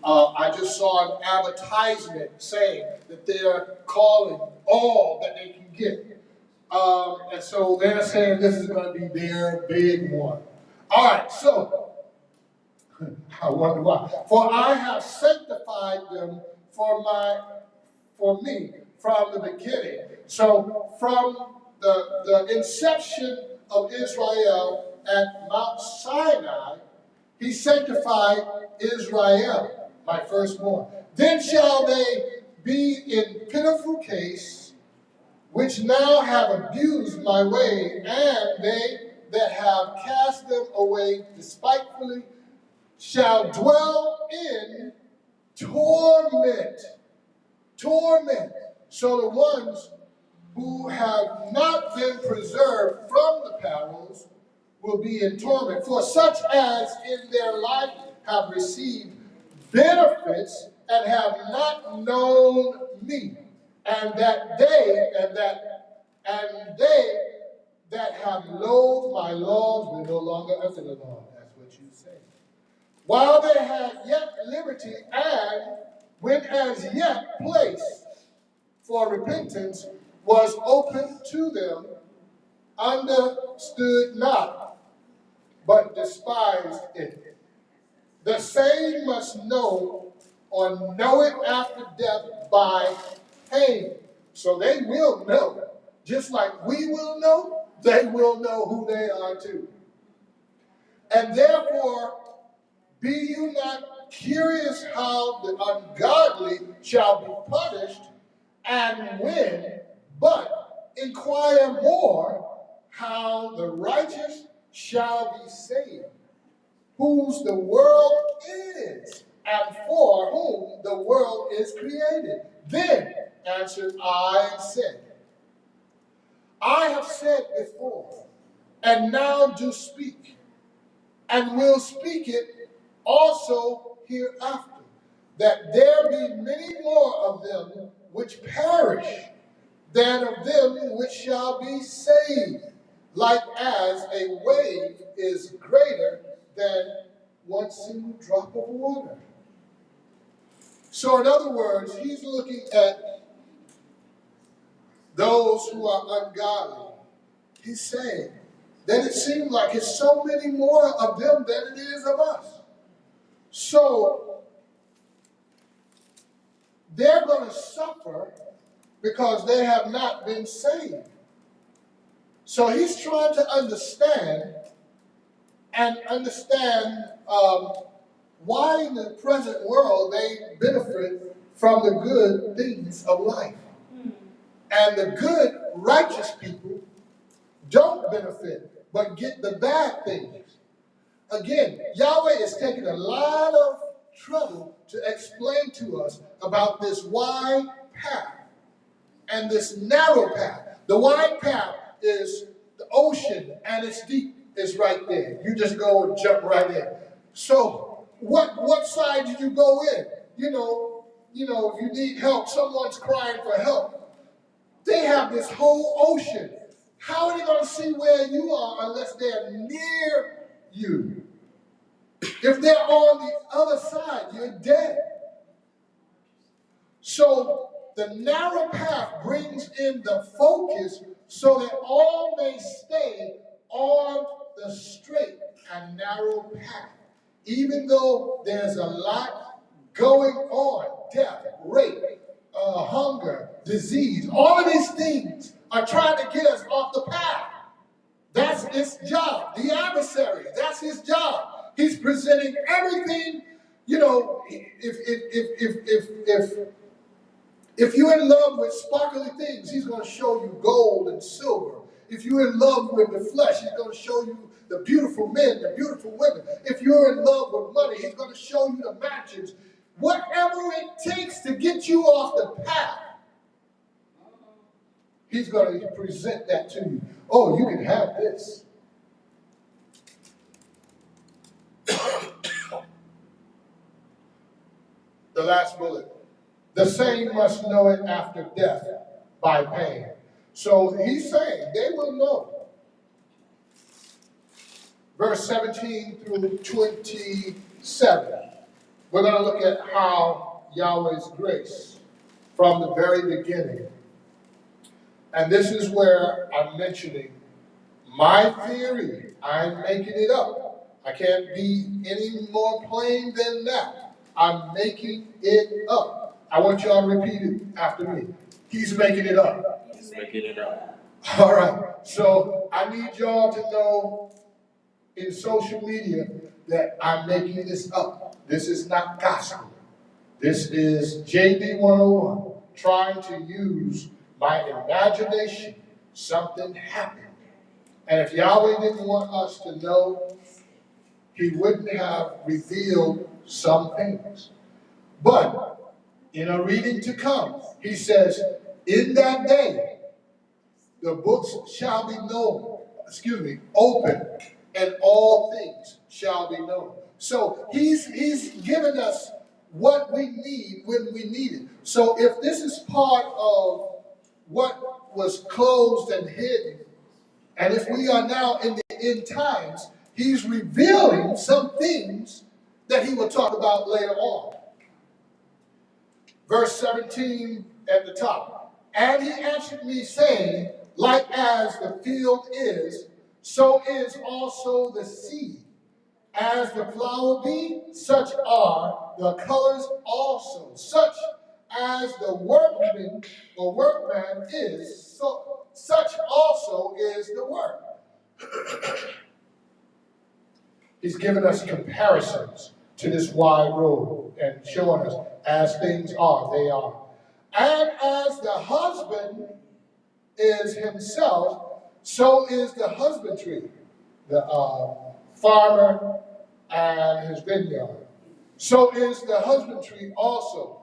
A: I just saw an advertisement saying that they're calling all that they can get. And so they're saying this is going to be their big one. All right, so I wonder why. For I have sanctified them for me from the beginning. So from the inception of Israel at Mount Sinai, he sanctified Israel, my firstborn. Then shall they be in pitiful case, which now have abused my way, and they that have cast them away despitefully shall dwell in torment. Torment. So the ones who have not been preserved from the perils will be in torment. For such as in their life have received benefits and have not known me, and they that have loathed my laws will no longer enter the law. That's what you say. While they had yet liberty, and when as yet place for repentance was open to them, understood not, but despised it. The same must know or know it after death by pain. So they will know. Just like we will know, they will know who they are too. And therefore, be you not curious how the ungodly shall be punished, and when, but inquire more how the righteous shall be saved, whose the world is, and for whom the world is created. Then answered I and said, I have said before, and now do speak, and will speak it also hereafter, that there be many more of them which perish than of them which shall be saved, like as a wave is greater than one single drop of water. So in other words, he's looking at those who are ungodly. He's saying that it seems like it's so many more of them than it is of us. So they're going to suffer because they have not been saved. So he's trying to understand why in the present world they benefit from the good things of life. And the good, righteous people don't benefit, but get the bad things. Again, Yahweh is taking a lot of trouble to explain to us about this wide path and this narrow path. The wide path is the ocean, and it's deep. It's right there. You just go and jump right in. So what side did you go in? You know, if you need help, someone's crying for help. They have this whole ocean. How are they going to see where you are unless they're near you? If they're on the other side, you're dead. So the narrow path brings in the focus so that all may stay on the straight and narrow path. Even though there's a lot going on, death, rape, hunger, disease, all of these things are trying to get us off the path. That's his job. The adversary, that's his job. He's presenting everything You know, if you're in love with sparkly things, he's going to show you gold and silver. If you're in love with the flesh, he's going to show you the beautiful men, the beautiful women. If you're in love with money, he's going to show you the mansions. Whatever it takes to get you off the path, he's going to present that to you. Oh, you can have this. The last bullet. The same must know it after death by pain. So he's saying they will know. Verse 17 through 27. We're going to look at how Yahweh's grace from the very beginning. And this is where I'm mentioning my theory. I'm making it up. I can't be any more plain than that. I'm making it up. I want y'all to repeat it after me. He's making it up.
B: He's making it up.
A: All right. So I need y'all to know in social media that I'm making this up. This is not gospel. This is JB 101, trying to use my imagination. Something happened. And if Yahweh didn't want us to know, he wouldn't have revealed some things. But in a reading to come, he says, in that day, the books shall be open, and all things shall be known. So he's given us what we need when we need it. So if this is part of what was closed and hidden, and if we are now in the end times, he's revealing some things that he will talk about later on. Verse 17 at the top. And he answered me, saying, like as the field is, so is also the seed. As the flower be, such are the colors also. Such as the workman or workman is, so such also is the work. He's given us comparisons to this wide road and showing us as things are, they are. And as the husband is himself, so is the husbandry, the farmer and his vineyard. So is the husbandry also.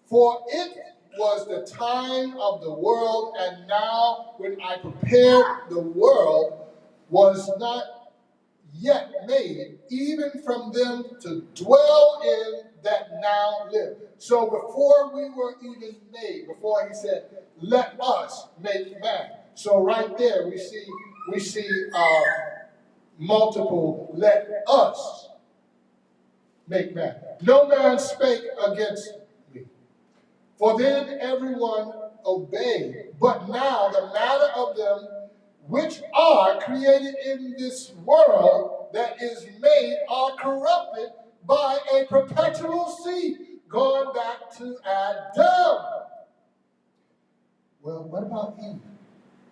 A: For it was the time of the world, and now when I prepared the world, was not yet made, even from them to dwell in that now live. So before we were even made, before he said, let us make man. So right there we see multiple let us make man. No man spake against me. For then everyone obeyed. But now the matter of them which are created in this world that is made are corrupted by a perpetual seed. Going back to Adam. Well, what about Eve?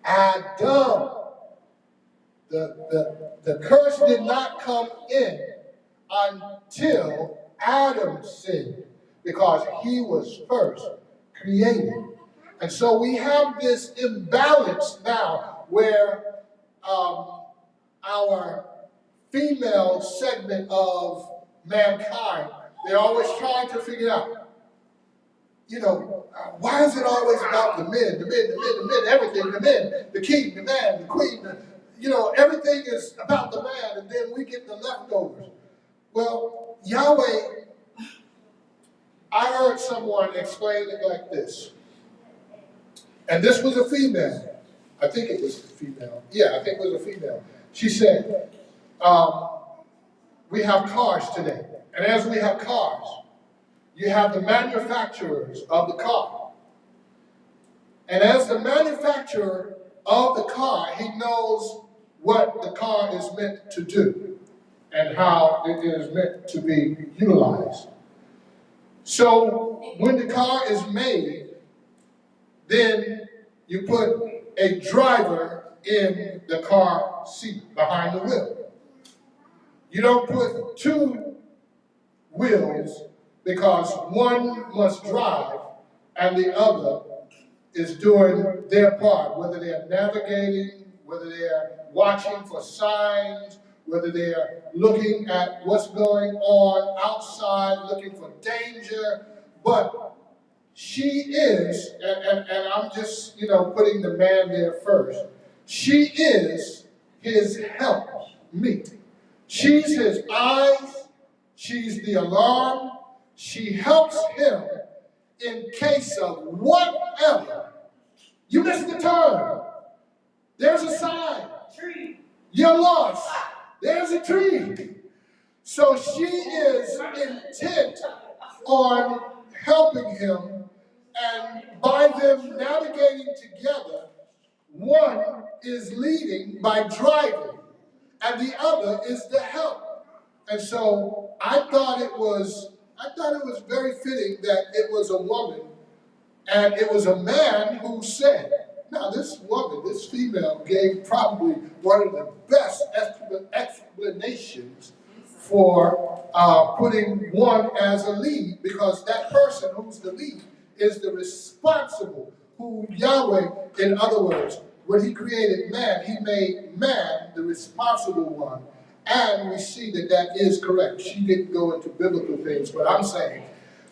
A: Adam. The curse did not come in until Adam sinned, because he was first created. And so we have this imbalance now where our female segment of mankind, they're always trying to figure out, why is it always about the men, everything, the men, the king, the man, the queen, everything is about the man, and then we get the leftovers. Well, Yahweh, I heard someone explain it like this. And this was a female. I think it was a female. Yeah, I think it was a female. She said, we have cars today. And as we have cars, you have the manufacturers of the car. And as the manufacturer of the car, he knows what the car is meant to do and how it is meant to be utilized. So when the car is made, then you put a driver in the car seat behind the wheel. You don't put two wills because one must drive and the other is doing their part, whether they're navigating, whether they're watching for signs, whether they're looking at what's going on outside, looking for danger. But she is, and I'm just, putting the man there first. She is his help, me. She's his eyes. She's the alarm. She helps him in case of whatever. You missed the turn. There's a sign. Tree. You're lost. There's a tree. So she is intent on helping him, and by them navigating together, one is leading by driving, and the other is the help. And so I thought it was very fitting that it was a woman and it was a man who said, now this woman, this female, gave probably one of the best explanations for putting one as a lead, because that person who's the lead is the responsible, who Yahweh, in other words, when he created man, he made man the responsible one. And we see that that is correct. She didn't go into biblical things, but I'm saying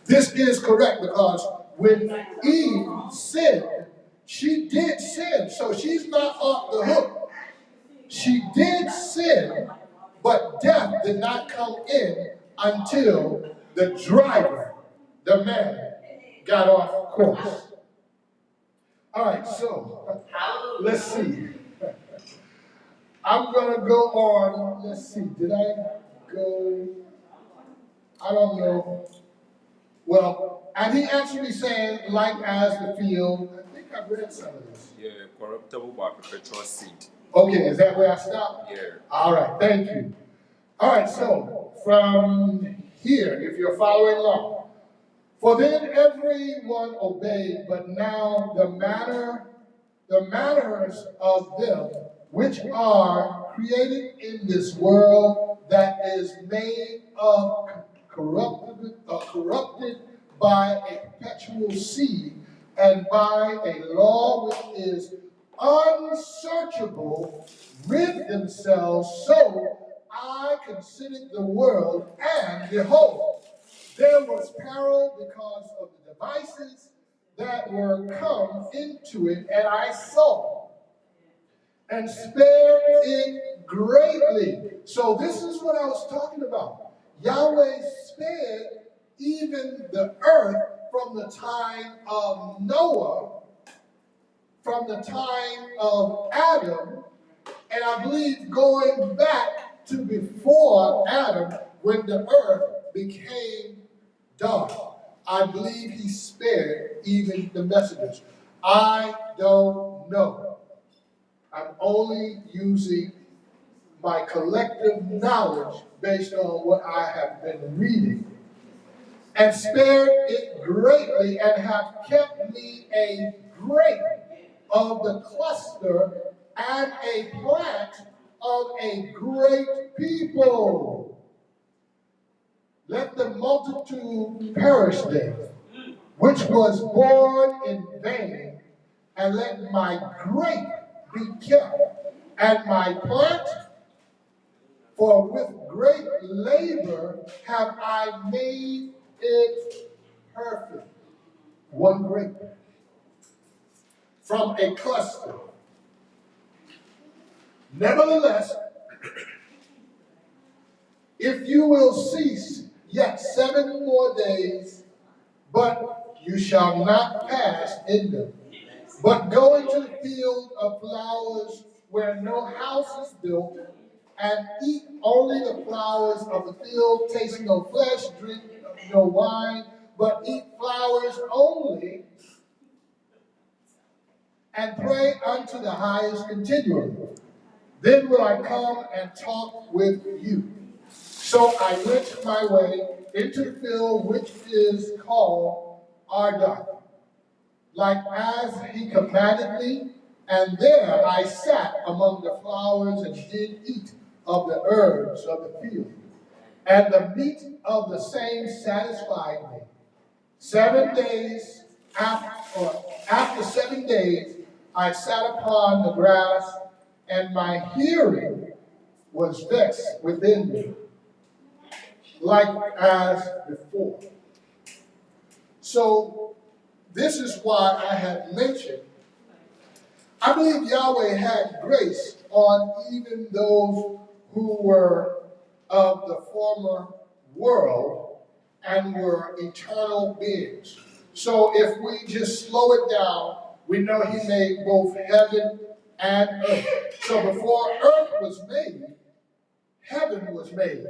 A: this is correct, because when Eve sinned, she did sin. So she's not off the hook. She did sin, but death did not come in until the driver, the man, got off course. All right, so let's see. I'm going to go on. Let's see. Did I go? I don't know. Well, and he answered me saying, like as the field. I think I read some of this.
B: Yeah, corruptible but perpetual seed.
A: Okay, is that where I stopped?
B: Yeah.
A: All right, thank you. All right, so from here, if you're following along, for then everyone obeyed, but now the manners of them which are created in this world that is made of corrupted by a perpetual seed and by a law which is unsearchable, rid themselves. So I considered the world, and behold, there was peril because of the devices that were come into it, and I saw and spared it greatly. So this is what I was talking about. Yahweh spared even the earth from the time of Noah, from the time of Adam, and I believe going back to before Adam, when the earth became dark. I believe he spared even the messengers. I don't know. I'm only using my collective knowledge based on what I have been reading. And spared it greatly, and have kept me a grape of the cluster and a plant of a great people. Let the multitude perish there, which was born in vain, and let my grape be kept, and my plant, for with great labor have I made it perfect. One grape from a cluster. Nevertheless, if you will cease yet 7 more days, but you shall not pass in them, but go into the field of flowers where no house is built, and eat only the flowers of the field, taste no flesh, drink no wine, but eat flowers only, and pray unto the highest continually. Then will I come and talk with you. So I went my way into the field which is called Ardah, like as he commanded me, and there I sat among the flowers and did eat of the herbs of the field. and the meat of the same satisfied me. 7 days after 7 days, I sat upon the grass, and my hearing was vexed within me, like as before. So this is why I had mentioned, I believe Yahweh had grace on even those who were of the former world and were eternal beings. So if we just slow it down, we know he made both heaven and earth. So before earth was made, heaven was made.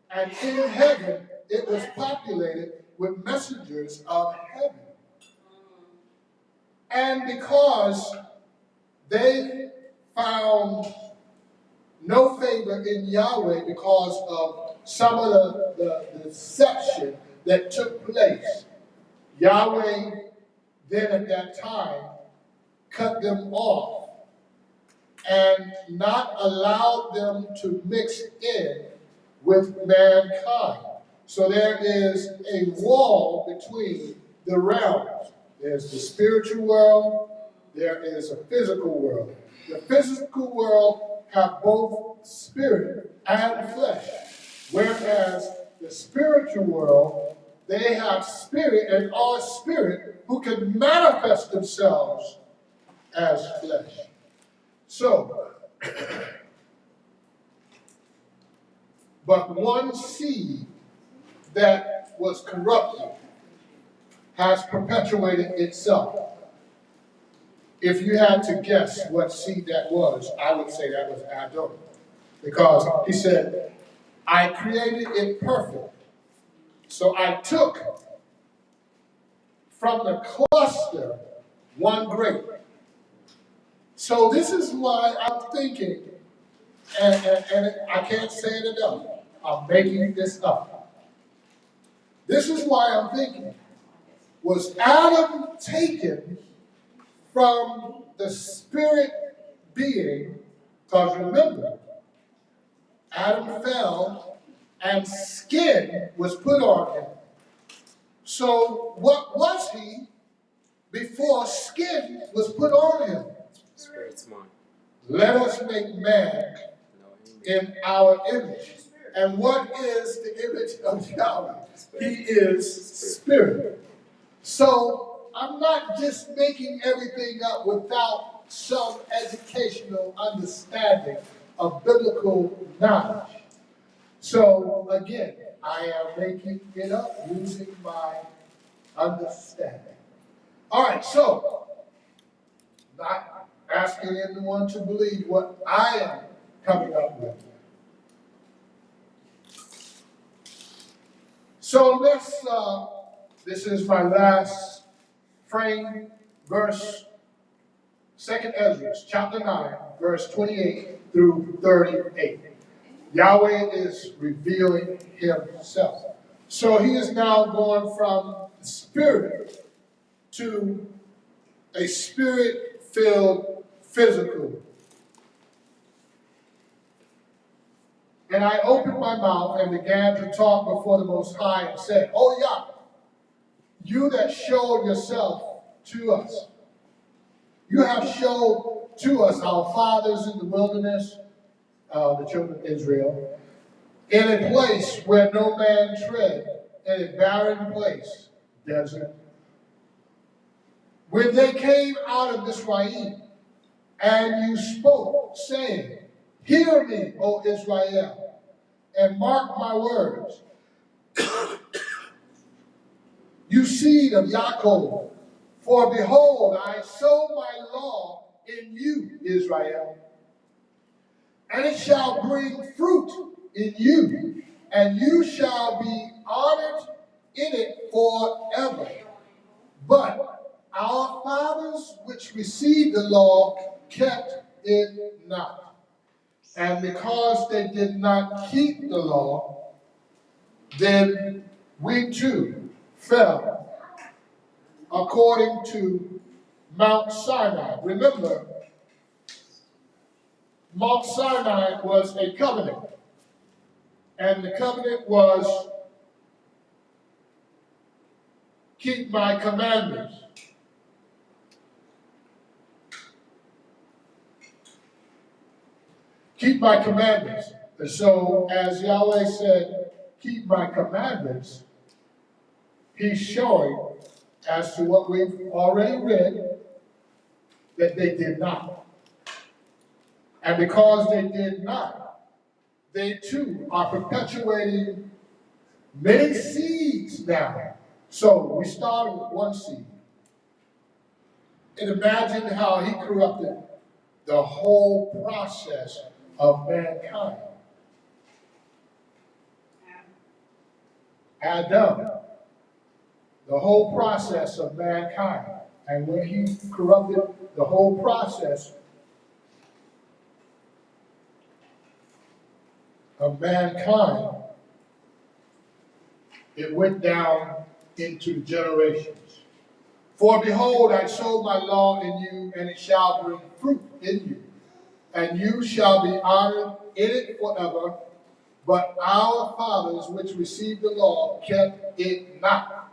A: And in heaven, it was populated with messengers of heaven. And because they found no favor in Yahweh because of some of the deception that took place, Yahweh then at that time cut them off and not allowed them to mix in with mankind. So there is a wall between the realms. There's the spiritual world, there is a physical world. The physical world have both spirit and flesh, whereas the spiritual world, they have spirit and are spirit who can manifest themselves as flesh. So, but one seed that was corrupted has perpetuated itself. If you had to guess what seed that was, I would say that was Adam. Because he said, I created it perfect. So I took from the cluster one grape. So this is why I'm thinking, and I can't say it enough, I'm making this up. This is why I'm thinking, was Adam taken from the spirit being? Because remember, Adam fell and skin was put on him. So what was he before skin was put on him?
B: Spirit's mind.
A: Let us make man in our image. And what is the image of Yahweh? He is spirit. So I'm not just making everything up without some educational understanding of biblical knowledge. So again, I am making it up using my understanding. All right, so not asking anyone to believe what I am coming up with. So this is my last frame, verse, 2nd Ezra, chapter 9, verse 28 through 38. Yahweh is revealing himself. So he is now going from spirit to a spirit-filled physical. And I opened my mouth and began to talk before the Most High and said, Oh Yah, you that showed yourself to us. You have showed to us our fathers in the wilderness, the children of Israel, in a place where no man tread, in a barren place, desert. When they came out of Mizraim, and you spoke, saying, Hear me, O Israel, and mark my words. You seed of Yaakov, for behold, I sow my law in you, Israel, and it shall bring fruit in you, and you shall be honored in it forever. But our fathers which received the law kept it not. And because they did not keep the law, then we too fell according to Mount Sinai. Remember, Mount Sinai was a covenant. And the covenant was, keep my commandments. Keep my commandments. And so, as Yahweh said, keep my commandments, he's showing, as to what we've already read, that they did not. And because they did not, they too are perpetuating many seeds now. So we started with one seed. And imagine how he corrupted the whole process of mankind. Adam, the whole process of mankind. And when he corrupted the whole process of mankind, it went down into generations. For behold, I sow my law in you, and it shall bring fruit in you, and you shall be honored in it forever. But our fathers, which received the law, kept it not,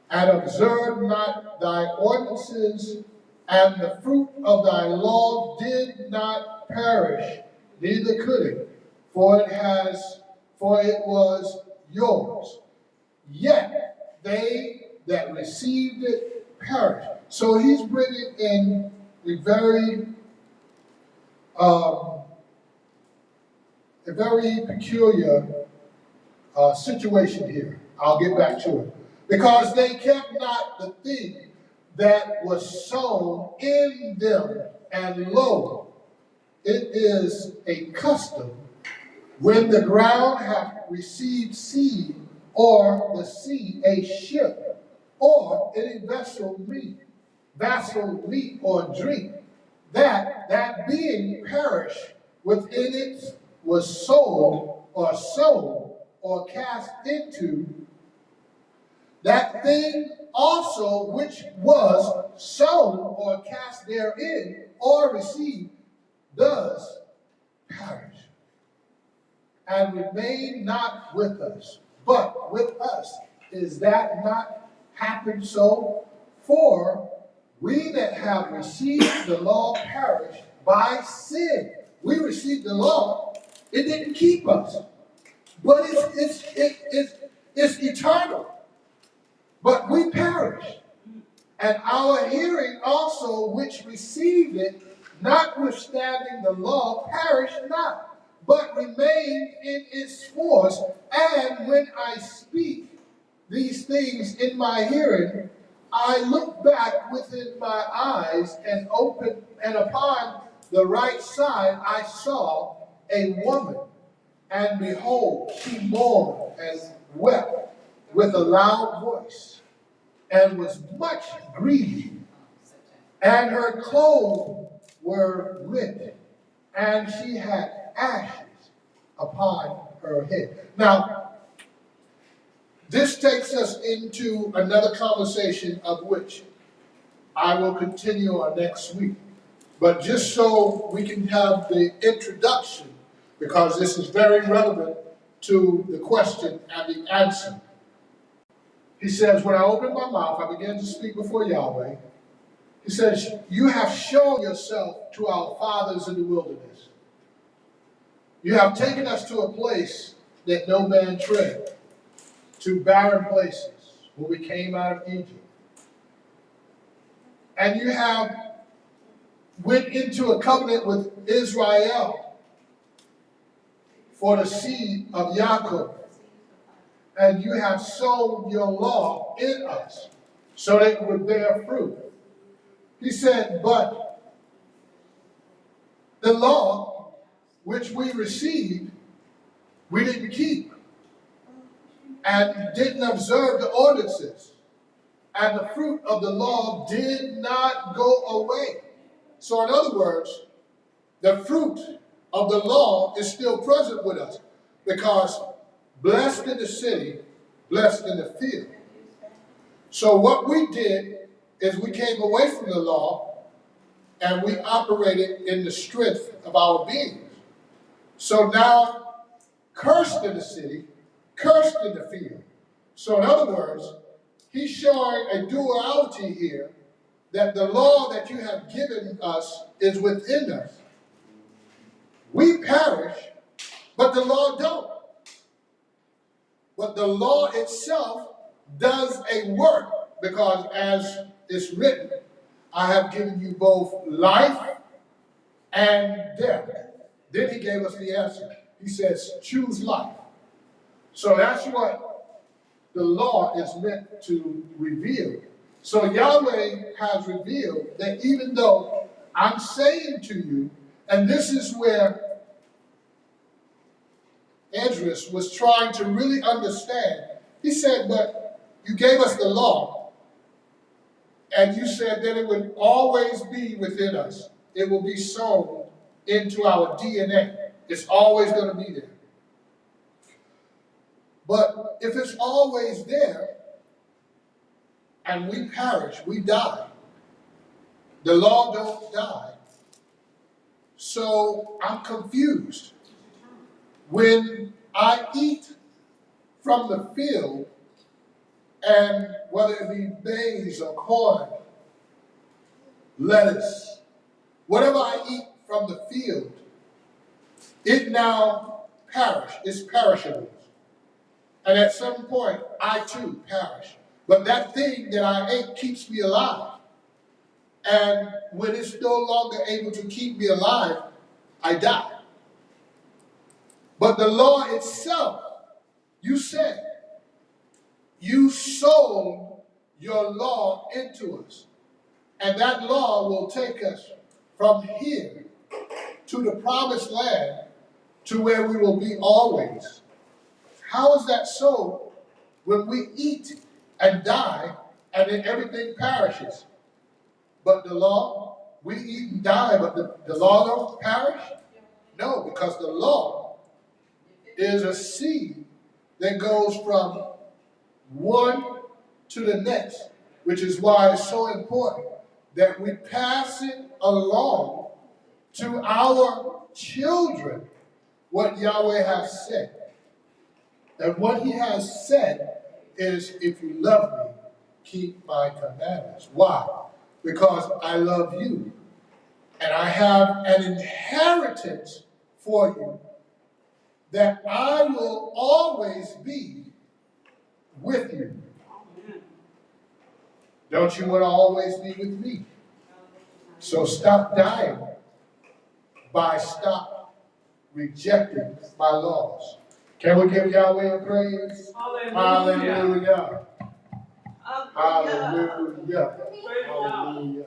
A: and observed not thy ordinances, and the fruit of thy law did not perish, neither could it, for it was yours. Yet they that received it perished. So he's bringing in a very peculiar situation here. I'll get back to it. Because they kept not the thing that was sown in them, and lo, it is a custom when the ground hath received seed, or the sea a ship, or any vessel meat, or drink, that being perished within it was sold, or sown, or cast into, that thing also which was sown, or cast therein, or received, does perish, and remain not with us, but with us. Is that not happened so? For we that have received the law perish by sin. We received the law, it didn't keep us, but it's eternal. But we perish, and our hearing also, which received it, notwithstanding the law, perished not, but remained in its force. And when I speak these things in my hearing, I look back within my eyes, and open, and upon the right side I saw a woman, and behold, she mourned and wept with a loud voice, and was much grieved, and her clothes were rent, and she had ashes upon her head. Now, this takes us into another conversation, of which I will continue on next week. But just so we can have the introduction, because this is very relevant to the question and the answer. He says, when I opened my mouth, I began to speak before Yahweh. He says, you have shown yourself to our fathers in the wilderness. You have taken us to a place that no man tread, to barren places where we came out of Egypt. And you have went into a covenant with Israel for the seed of Jacob. And you have sown your law in us so that it would bear fruit. He said, but the law which we received, we didn't keep, and didn't observe the ordinances, and the fruit of the law did not go away. So in other words, the fruit of the law is still present with us, because blessed in the city, blessed in the field. So what we did is we came away from the law, and we operated in the strength of our beings. So now, cursed in the city, cursed in the field. So in other words, he's showing a duality here, that the law that you have given us is within us. We perish, but the law don't. But the law itself does a work, because as it's written, I have given you both life and death. Then he gave us the answer. He says, choose life. So that's what the law is meant to reveal. So Yahweh has revealed that even though I'm saying to you, and this is where Esdras was trying to really understand. He said, but you gave us the law, and you said that it would always be within us. It will be sown into our DNA. It's always going to be there. But if it's always there, and we perish, we die, the law don't die. So I'm confused. When I eat from the field, and whether it be maize or corn, lettuce, whatever I eat from the field, it now it's perishable. And at some point, I too perish. But that thing that I ate keeps me alive. And when it's no longer able to keep me alive, I die. But the law itself, you said, you sold your law into us. And that law will take us from here to the promised land, to where we will be always. How is that so when we eat and die and then everything perishes? But the law, we eat and die, but the law don't perish? No, because the law is a seed that goes from one to the next, which is why it's so important that we pass it along to our children, what Yahweh has said. And what he has said is, if you love me, keep my commandments. Why? Because I love you, and I have an inheritance for you, that I will always be with you. Don't you want to always be with me? So stop dying by stop rejecting my laws. Can we give Yahweh a praise? Hallelujah. Hallelujah. Hallelujah. Hallelujah.